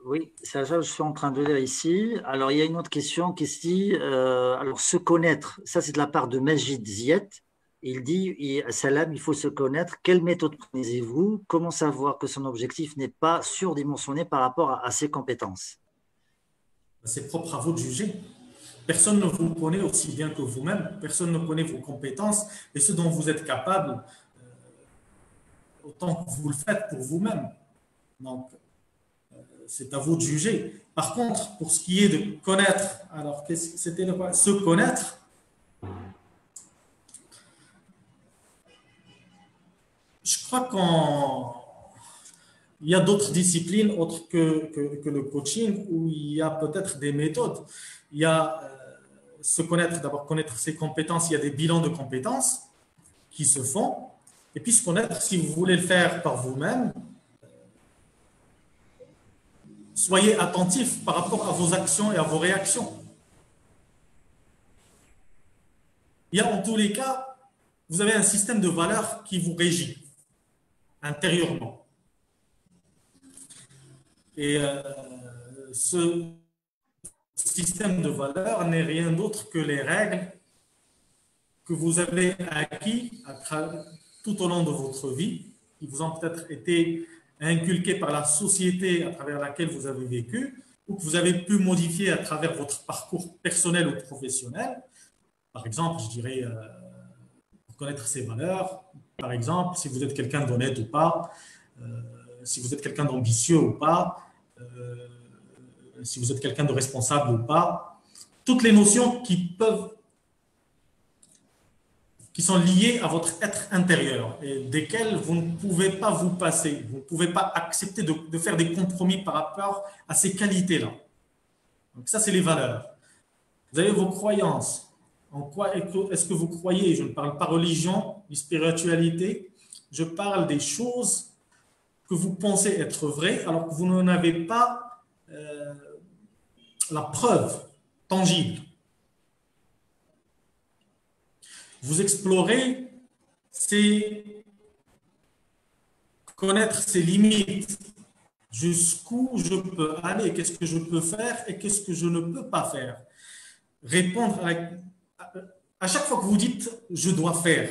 Oui, ça, je suis en train de lire ici. Alors, il y a une autre question qui se dit, alors, se connaître, ça c'est de la part de Majid Ziet. Il dit, Salam, il faut se connaître. Quelle méthode prenez-vous? Comment savoir que son objectif n'est pas surdimensionné par rapport à ses compétences? C'est propre à vous de juger. Personne ne vous connaît aussi bien que vous-même. Personne ne connaît vos compétences et ce dont vous êtes capable, autant que vous le faites pour vous-même. Donc, c'est à vous de juger. Par contre, pour ce qui est de connaître, alors c'était se connaître, je crois qu'il y a d'autres disciplines autres que le coaching où il y a peut-être des méthodes. Il y a se connaître, d'abord connaître ses compétences, il y a des bilans de compétences qui se font. Et puis se connaître, si vous voulez le faire par vous-même, soyez attentif par rapport à vos actions et à vos réactions. Il y a en tous les cas, vous avez un système de valeurs qui vous régit intérieurement. Et ce système de valeurs n'est rien d'autre que les règles que vous avez acquis tout au long de votre vie, qui vous ont peut-être été inculquées par la société à travers laquelle vous avez vécu, ou que vous avez pu modifier à travers votre parcours personnel ou professionnel. Par exemple, je dirais, pour connaître ses valeurs, par exemple, si vous êtes quelqu'un d'honnête ou pas, si vous êtes quelqu'un d'ambitieux ou pas, si vous êtes quelqu'un de responsable ou pas, toutes les notions qui sont liées à votre être intérieur et desquelles vous ne pouvez pas vous passer. Vous ne pouvez pas accepter de faire des compromis par rapport à ces qualités-là. Donc ça, c'est les valeurs. Vous avez vos croyances. En quoi est-ce que vous croyez? Je ne parle pas religion ni spiritualité. Je parle des choses que vous pensez être vraies alors que vous n'en avez pas la preuve tangible. Vous explorez, c'est connaître ses limites, jusqu'où je peux aller, qu'est-ce que je peux faire et qu'est-ce que je ne peux pas faire. Répondre à chaque fois que vous dites « je dois faire »,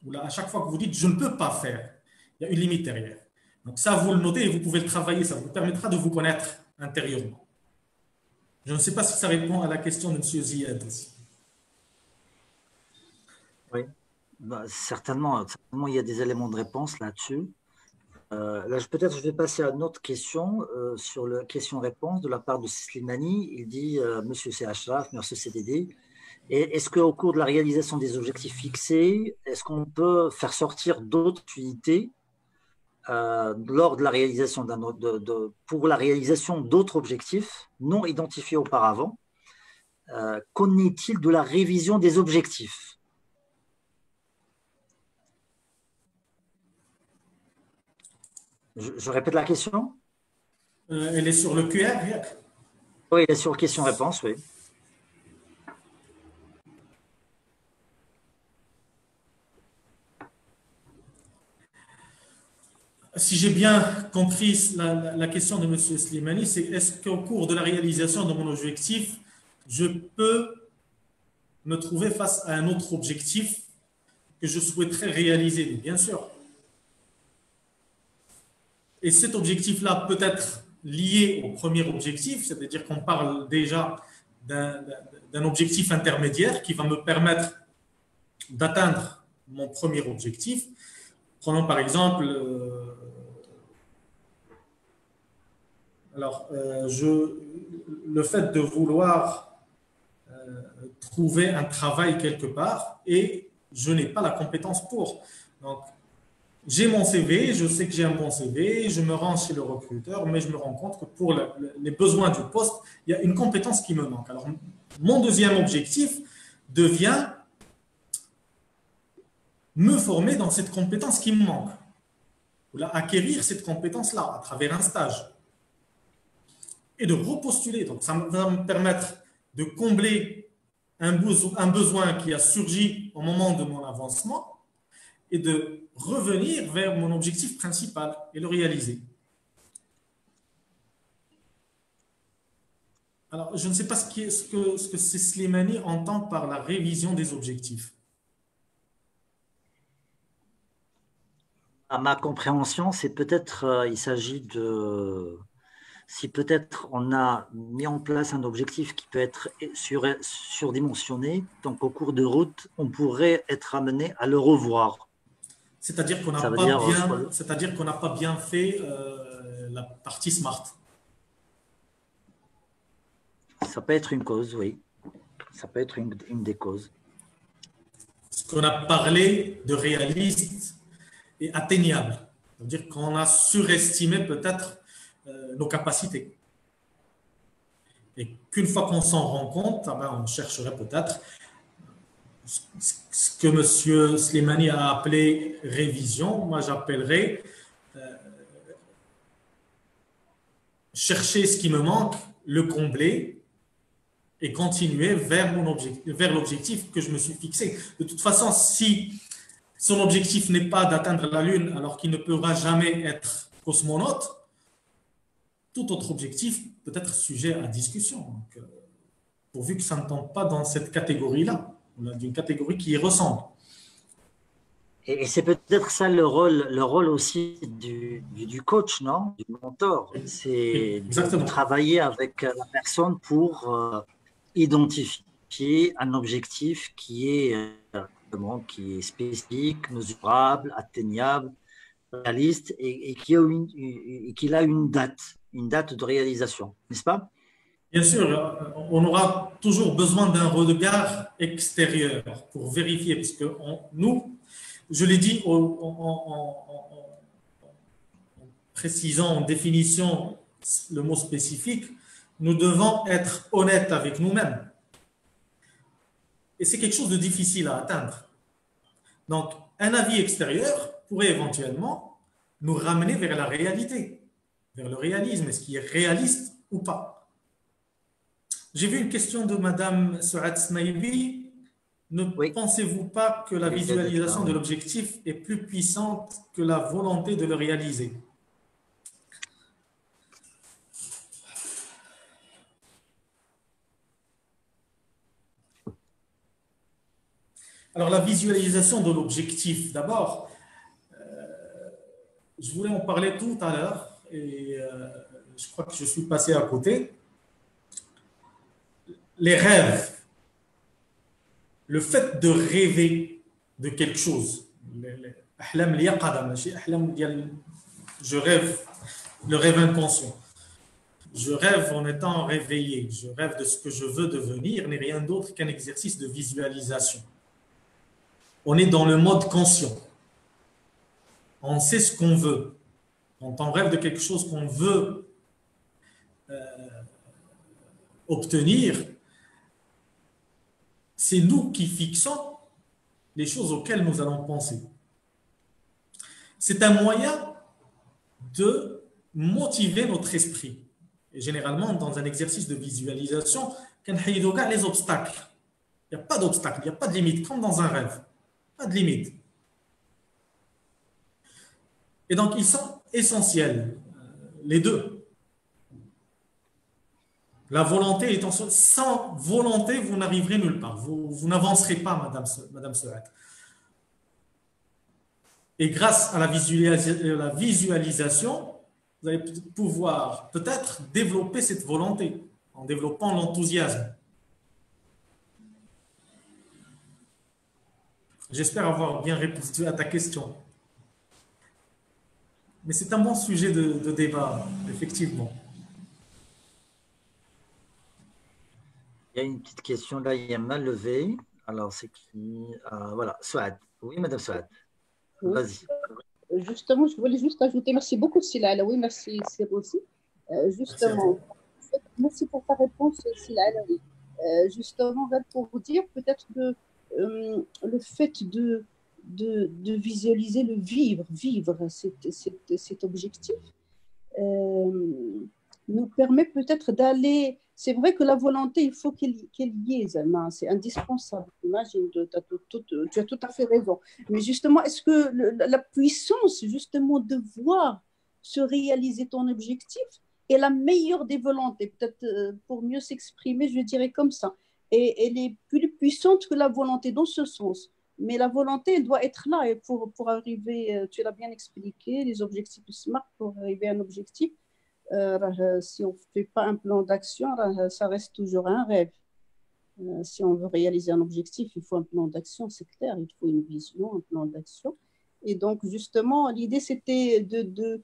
ou là, à chaque fois que vous dites « je ne peux pas faire », il y a une limite derrière. Donc ça, vous le notez et vous pouvez le travailler, ça vous permettra de vous connaître intérieurement. Je ne sais pas si ça répond à la question de M. Ziad aussi. Oui, certainement, il y a des éléments de réponse là-dessus. Là, peut-être je vais passer à une autre question sur la question-réponse de la part de Slimani. Il dit Monsieur C. Ashraf, merci CDD. Et est-ce qu'au cours de la réalisation des objectifs fixés, est-ce qu'on peut faire sortir d'autres unités lors de la réalisation pour la réalisation d'autres objectifs non identifiés auparavant? Qu'en est-il de la révision des objectifs? Je répète la question. Elle est sur le QR. Oui, elle est sur question-réponse, oui. Si j'ai bien compris la question de M. Slimani, c'est est-ce qu'au cours de la réalisation de mon objectif, je peux me trouver face à un autre objectif que je souhaiterais réaliser? Bien sûr. Et cet objectif-là peut être lié au premier objectif, c'est-à-dire qu'on parle déjà d'un objectif intermédiaire qui va me permettre d'atteindre mon premier objectif. Prenons par exemple, le fait de vouloir trouver un travail quelque part et je n'ai pas la compétence pour. Donc, j'ai mon CV, je sais que j'ai un bon CV, je me rends chez le recruteur, mais je me rends compte que pour les besoins du poste, il y a une compétence qui me manque. Alors, mon deuxième objectif devient me former dans cette compétence qui me manque, ou là, acquérir cette compétence-là à travers un stage et de repostuler. Donc, ça va me permettre de combler un besoin qui a surgi au moment de mon avancement et de revenir vers mon objectif principal et le réaliser. Alors, je ne sais pas ce que Slimani entend par la révision des objectifs. À ma compréhension, c'est peut-être, il s'agit de, si peut-être on a mis en place un objectif qui peut être surdimensionné, donc au cours de route, on pourrait être amené à le revoir. C'est-à-dire qu'on n'a Ça veut pas dire, bien, c'est-à-dire qu'on n'a pas bien fait la partie smart. ça peut être une cause, oui. Ça peut être une des causes. Parce qu'on a parlé de réaliste et atteignable. C'est-à-dire qu'on a surestimé peut-être nos capacités. Et qu'une fois qu'on s'en rend compte, ah ben, on chercherait peut-être ce que M. Slimani a appelé révision. Moi, j'appellerais chercher ce qui me manque, le combler et continuer vers l'objectif que je me suis fixé. De toute façon, si son objectif n'est pas d'atteindre la Lune alors qu'il ne pourra jamais être cosmonaute, tout autre objectif peut être sujet à discussion. Donc, pourvu que ça ne tombe pas dans cette catégorie-là, d'une catégorie qui y ressemble. Et c'est peut-être ça le rôle aussi du coach, non? Du mentor. C'est de travailler avec la personne pour identifier un objectif qui est spécifique, mesurable, atteignable, réaliste et qu'il a une date de réalisation, n'est-ce pas? Bien sûr, on aura toujours besoin d'un regard extérieur pour vérifier, parce que nous, je l'ai dit en précisant, en définissant le mot spécifique, nous devons être honnêtes avec nous-mêmes. Et c'est quelque chose de difficile à atteindre. Donc, un avis extérieur pourrait éventuellement nous ramener vers la réalité, vers le réalisme, est-ce qui est réaliste ou pas. J'ai vu une question de Madame Souad Snaïbi. Ne pensez-vous pas que la visualisation de l'objectif est plus puissante que la volonté de le réaliser? Alors, la visualisation de l'objectif, d'abord, je voulais en parler tout à l'heure et je crois que je suis passé à côté. Les rêves, le fait de rêver de quelque chose, je rêve, le rêve inconscient. Je rêve en étant réveillé, je rêve de ce que je veux devenir, n'est rien d'autre qu'un exercice de visualisation. On est dans le mode conscient. On sait ce qu'on veut. Quand on rêve de quelque chose qu'on veut obtenir, c'est nous qui fixons les choses auxquelles nous allons penser. C'est un moyen de motiver notre esprit. Et généralement, dans un exercice de visualisation, les obstacles. Il n'y a pas d'obstacle, il n'y a pas de limite, comme dans un rêve. Pas de limite. Et donc, ils sont essentiels, les deux. La volonté étant sans volonté, vous n'arriverez nulle part. Vous n'avancerez pas, Madame Souad. Et grâce à la visualisation, vous allez pouvoir peut-être développer cette volonté en développant l'enthousiasme. J'espère avoir bien répondu à ta question. Mais c'est un bon sujet de débat, effectivement. Il y a une petite question là, il y a mal levé. Alors, c'est qui? Voilà, Souad. Oui, Madame Souad. Vas-y. Justement, je voulais juste ajouter, merci beaucoup, Sila. Oui, merci, c'est aussi. Justement, merci pour ta réponse, Sila. Justement, pour vous dire peut-être que le fait de visualiser le vivre cet objectif, nous permet peut-être d'aller. C'est vrai que la volonté, il faut qu'elle y ait, c'est indispensable. Imagine, tu as tout à fait raison. Mais justement, est-ce que la puissance, justement, de voir se réaliser ton objectif est la meilleure des volontés? Peut-être pour mieux s'exprimer, je dirais comme ça. Et elle est plus puissante que la volonté dans ce sens. Mais la volonté doit être là et pour arriver, tu l'as bien expliqué, les objectifs SMART, pour arriver à un objectif, si on ne fait pas un plan d'action, ça reste toujours un rêve. Si on veut réaliser un objectif, il faut un plan d'action, c'est clair, il faut une vision, un plan d'action. Et donc, justement, l'idée, c'était de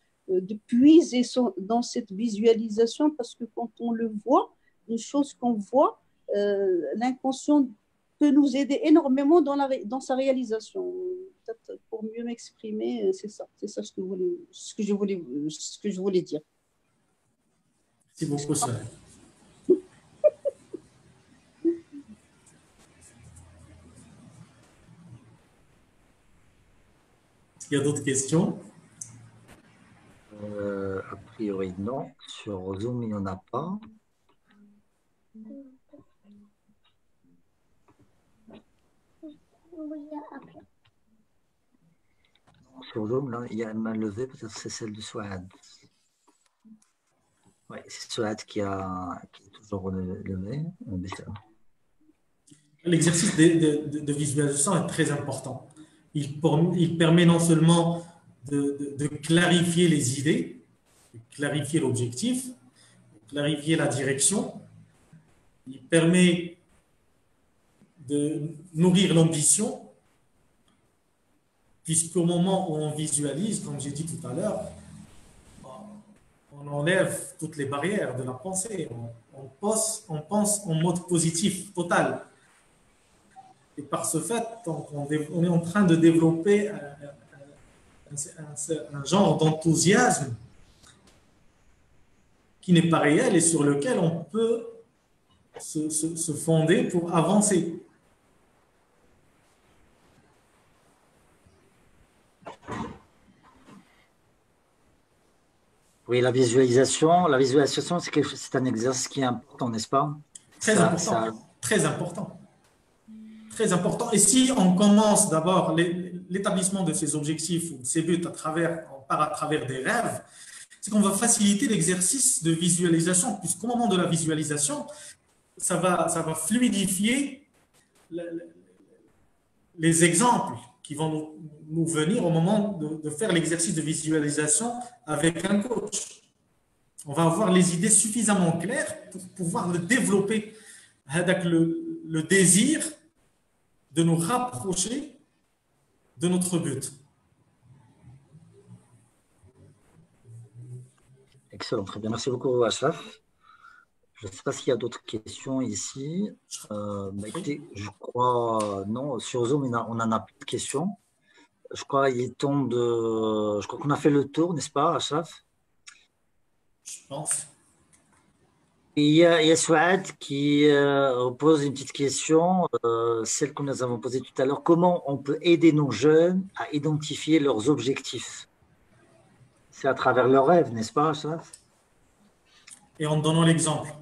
puiser dans cette visualisation parce que quand on le voit, une chose qu'on voit, l'inconscient peut nous aider énormément dans sa réalisation. Peut-être pour mieux m'exprimer, c'est ça ce que je voulais dire. Merci beaucoup, Sarah. Il y a d'autres questions? A priori, non. Sur Zoom, il n'y en a pas. Sur Zoom, là, il y a une main levée, peut-être c'est celle de Souad. Oui, c'est Souad qui est toujours levé. L'exercice de visualisation est très important. Il permet non seulement de clarifier les idées, de clarifier l'objectif, de clarifier la direction. Il permet de nourrir l'ambition, puisqu'au moment où on visualise, comme j'ai dit tout à l'heure, on enlève toutes les barrières de la pensée. On pense en mode positif, total. Et par ce fait, on est en train de développer un genre d'enthousiasme qui n'est pas réel et sur lequel on peut se fonder pour avancer. Oui, la visualisation, c'est un exercice qui est important, n'est-ce pas? Très important. Très important. Très important. Et si on commence d'abord l'établissement de ces objectifs ou de ces buts à travers des rêves, c'est qu'on va faciliter l'exercice de visualisation, puisqu'au moment de la visualisation, ça va fluidifier les exemples qui vont nous venir au moment de faire l'exercice de visualisation avec un coach. On va avoir les idées suffisamment claires pour pouvoir le développer avec le désir de nous rapprocher de notre but. Excellent, très bien. Merci beaucoup, Ashraf. Je ne sais pas s'il y a d'autres questions ici. Écoutez, je crois, non, sur Zoom, on n'en a plus de questions. Je crois qu'on a fait le tour, n'est-ce pas, Ashraf? Je pense. Il y a Souad qui pose une petite question, celle que nous avons posée tout à l'heure. Comment on peut aider nos jeunes à identifier leurs objectifs? C'est à travers leurs rêves, n'est-ce pas, Ashraf? Et en donnant l'exemple.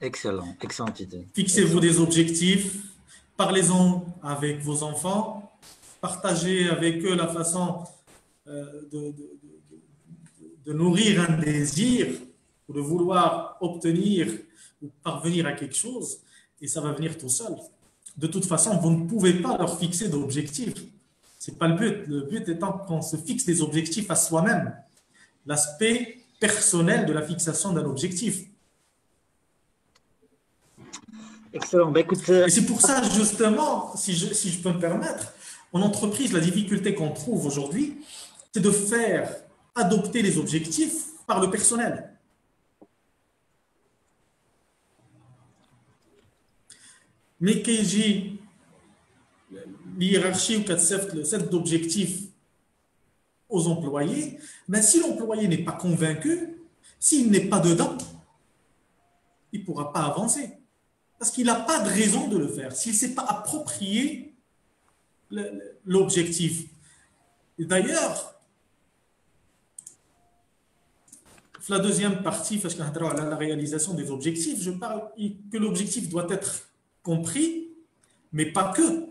Excellent, excellente idée. Fixez-vous des objectifs, parlez-en avec vos enfants, partagez avec eux la façon de nourrir un désir ou de vouloir obtenir ou parvenir à quelque chose, et ça va venir tout seul. De toute façon, vous ne pouvez pas leur fixer d'objectifs. Ce n'est pas le but. Le but étant qu'on se fixe des objectifs à soi-même. L'aspect personnel de la fixation d'un objectif. Excellent. Écoute, et c'est pour ça, justement, si je peux me permettre, en entreprise, la difficulté qu'on trouve aujourd'hui, c'est de faire adopter les objectifs par le personnel. Mais quand j'ai l'hiérarchie ou le set d'objectifs aux employés, ben si l'employé n'est pas convaincu, s'il n'est pas dedans, il ne pourra pas avancer. Parce qu'il n'a pas de raison de le faire. S'il ne s'est pas approprié l'objectif. Et d'ailleurs, la deuxième partie, parce qu'on parle de la réalisation des objectifs, je parle que l'objectif doit être compris, mais pas que.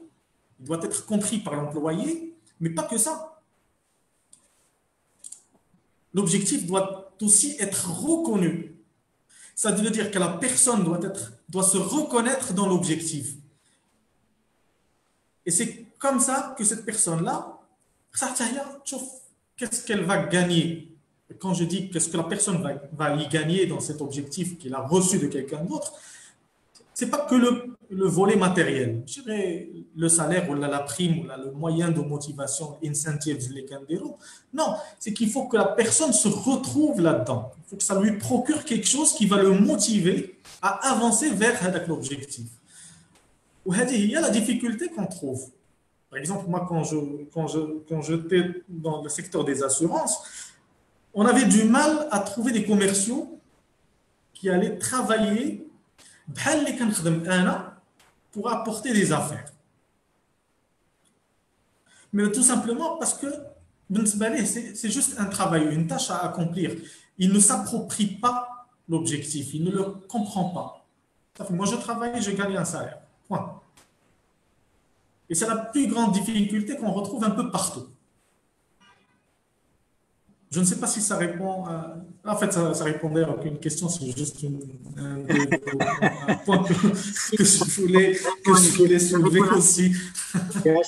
Il doit être compris par l'employé, mais pas que ça. L'objectif doit aussi être reconnu. Ça veut dire que la personne doit se reconnaître dans l'objectif. Et c'est comme ça que cette personne-là, qu'est-ce qu'elle va gagner. Quand je dis qu'est-ce que la personne va y gagner dans cet objectif qu'il a reçu de quelqu'un d'autre, c'est pas que le volet matériel. Je dirais le salaire ou la prime ou le moyen de motivation, incentives, les candidats. Non, c'est qu'il faut que la personne se retrouve là-dedans. Il faut que ça lui procure quelque chose qui va le motiver à avancer vers l'objectif. Il y a la difficulté qu'on trouve. Par exemple, moi, quand j'étais dans le secteur des assurances, on avait du mal à trouver des commerciaux qui allaient travailler pour apporter des affaires. Mais tout simplement parce que c'est juste un travail, une tâche à accomplir. Il ne s'approprie pas l'objectif, il ne le comprend pas. Moi, je travaille, je gagne un salaire. Point. Et c'est la plus grande difficulté qu'on retrouve un peu partout. Je ne sais pas si ça répond à... En fait, ça répondait à aucune question, c'est juste un point que je voulais soulever aussi.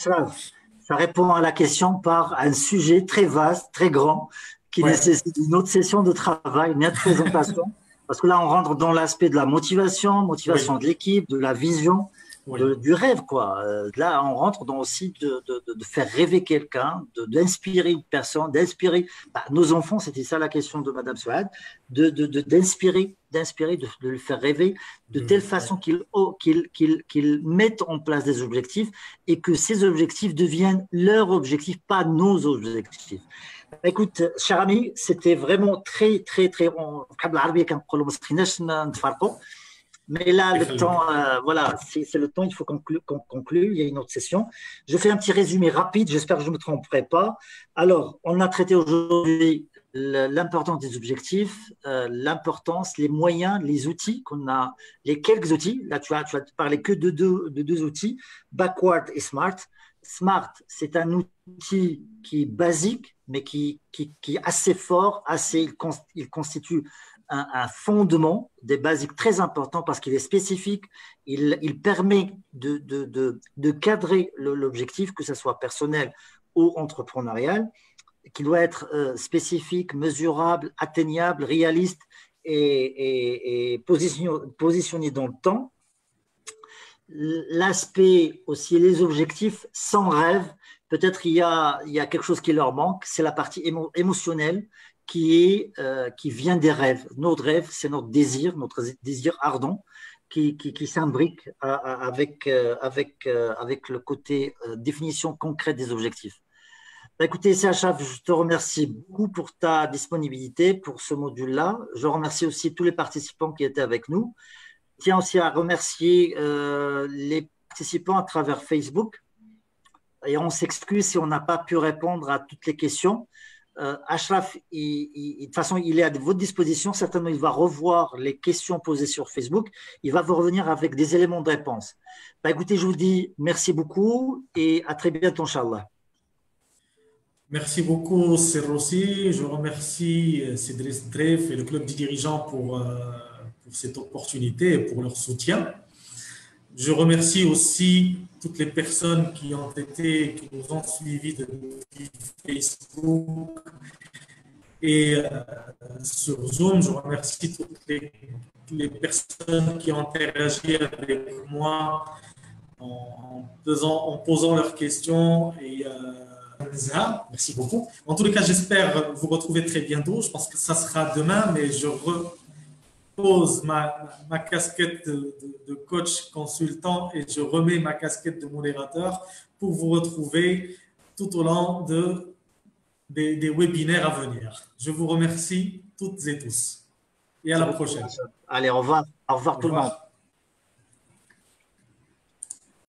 Ça répond à la question par un sujet très vaste, très grand, qui nécessite une autre session de travail, une autre présentation. Parce que là, on rentre dans l'aspect de la motivation de l'équipe, de la vision, du rêve, quoi. Là, on rentre dans aussi de faire rêver quelqu'un, d'inspirer une personne, d'inspirer nos enfants. C'était ça la question de Madame Souad, d'inspirer, de le faire rêver de telle façon qu'ils mettent en place des objectifs et que ces objectifs deviennent leurs objectifs, pas nos objectifs. Écoute, cher ami, c'était vraiment très, très, très. Mais là, le temps, voilà, c'est le temps, il faut qu'on conclue, il y a une autre session. Je fais un petit résumé rapide, j'espère que je ne me tromperai pas. Alors, on a traité aujourd'hui l'importance des objectifs, l'importance, les moyens, les outils qu'on a, les quelques outils. Là, tu vas parler que de deux outils, Backward et Smart. Smart, c'est un outil qui est basique, mais qui est assez fort, il constitue un fondement, des basiques très importants parce qu'il est spécifique, il permet de cadrer l'objectif, que ce soit personnel ou entrepreneurial, qui doit être spécifique, mesurable, atteignable, réaliste et positionné dans le temps. L'aspect aussi, les objectifs sans rêve, peut-être il y a quelque chose qui leur manque, c'est la partie émotionnelle qui vient des rêves. Notre rêve, c'est notre désir ardent qui s'imbrique avec le côté définition concrète des objectifs. Écoutez, Sacha, je te remercie beaucoup pour ta disponibilité pour ce module-là. Je remercie aussi tous les participants qui étaient avec nous. Je tiens aussi à remercier les participants à travers Facebook. Et on s'excuse si on n'a pas pu répondre à toutes les questions. Ashraf, de toute façon, il est à votre disposition. Certainement, il va revoir les questions posées sur Facebook. Il va vous revenir avec des éléments de réponse. Écoutez, je vous dis merci beaucoup et à très bientôt, Inch'Allah. Merci beaucoup, Serroussi. Je remercie Cédric Dreyf et le club des dirigeants pour cette opportunité et pour leur soutien. Je remercie aussi toutes les personnes qui nous ont suivis depuis Facebook et sur Zoom. Je remercie toutes les personnes qui ont interagi avec moi en posant leurs questions et merci beaucoup. En tous les cas, j'espère vous retrouver très bientôt. Je pense que ça sera demain, mais je repose ma casquette de coach consultant et je remets ma casquette de modérateur pour vous retrouver tout au long des webinaires à venir. Je vous remercie toutes et tous et à la prochaine. Allez, au revoir. Au revoir tout le monde.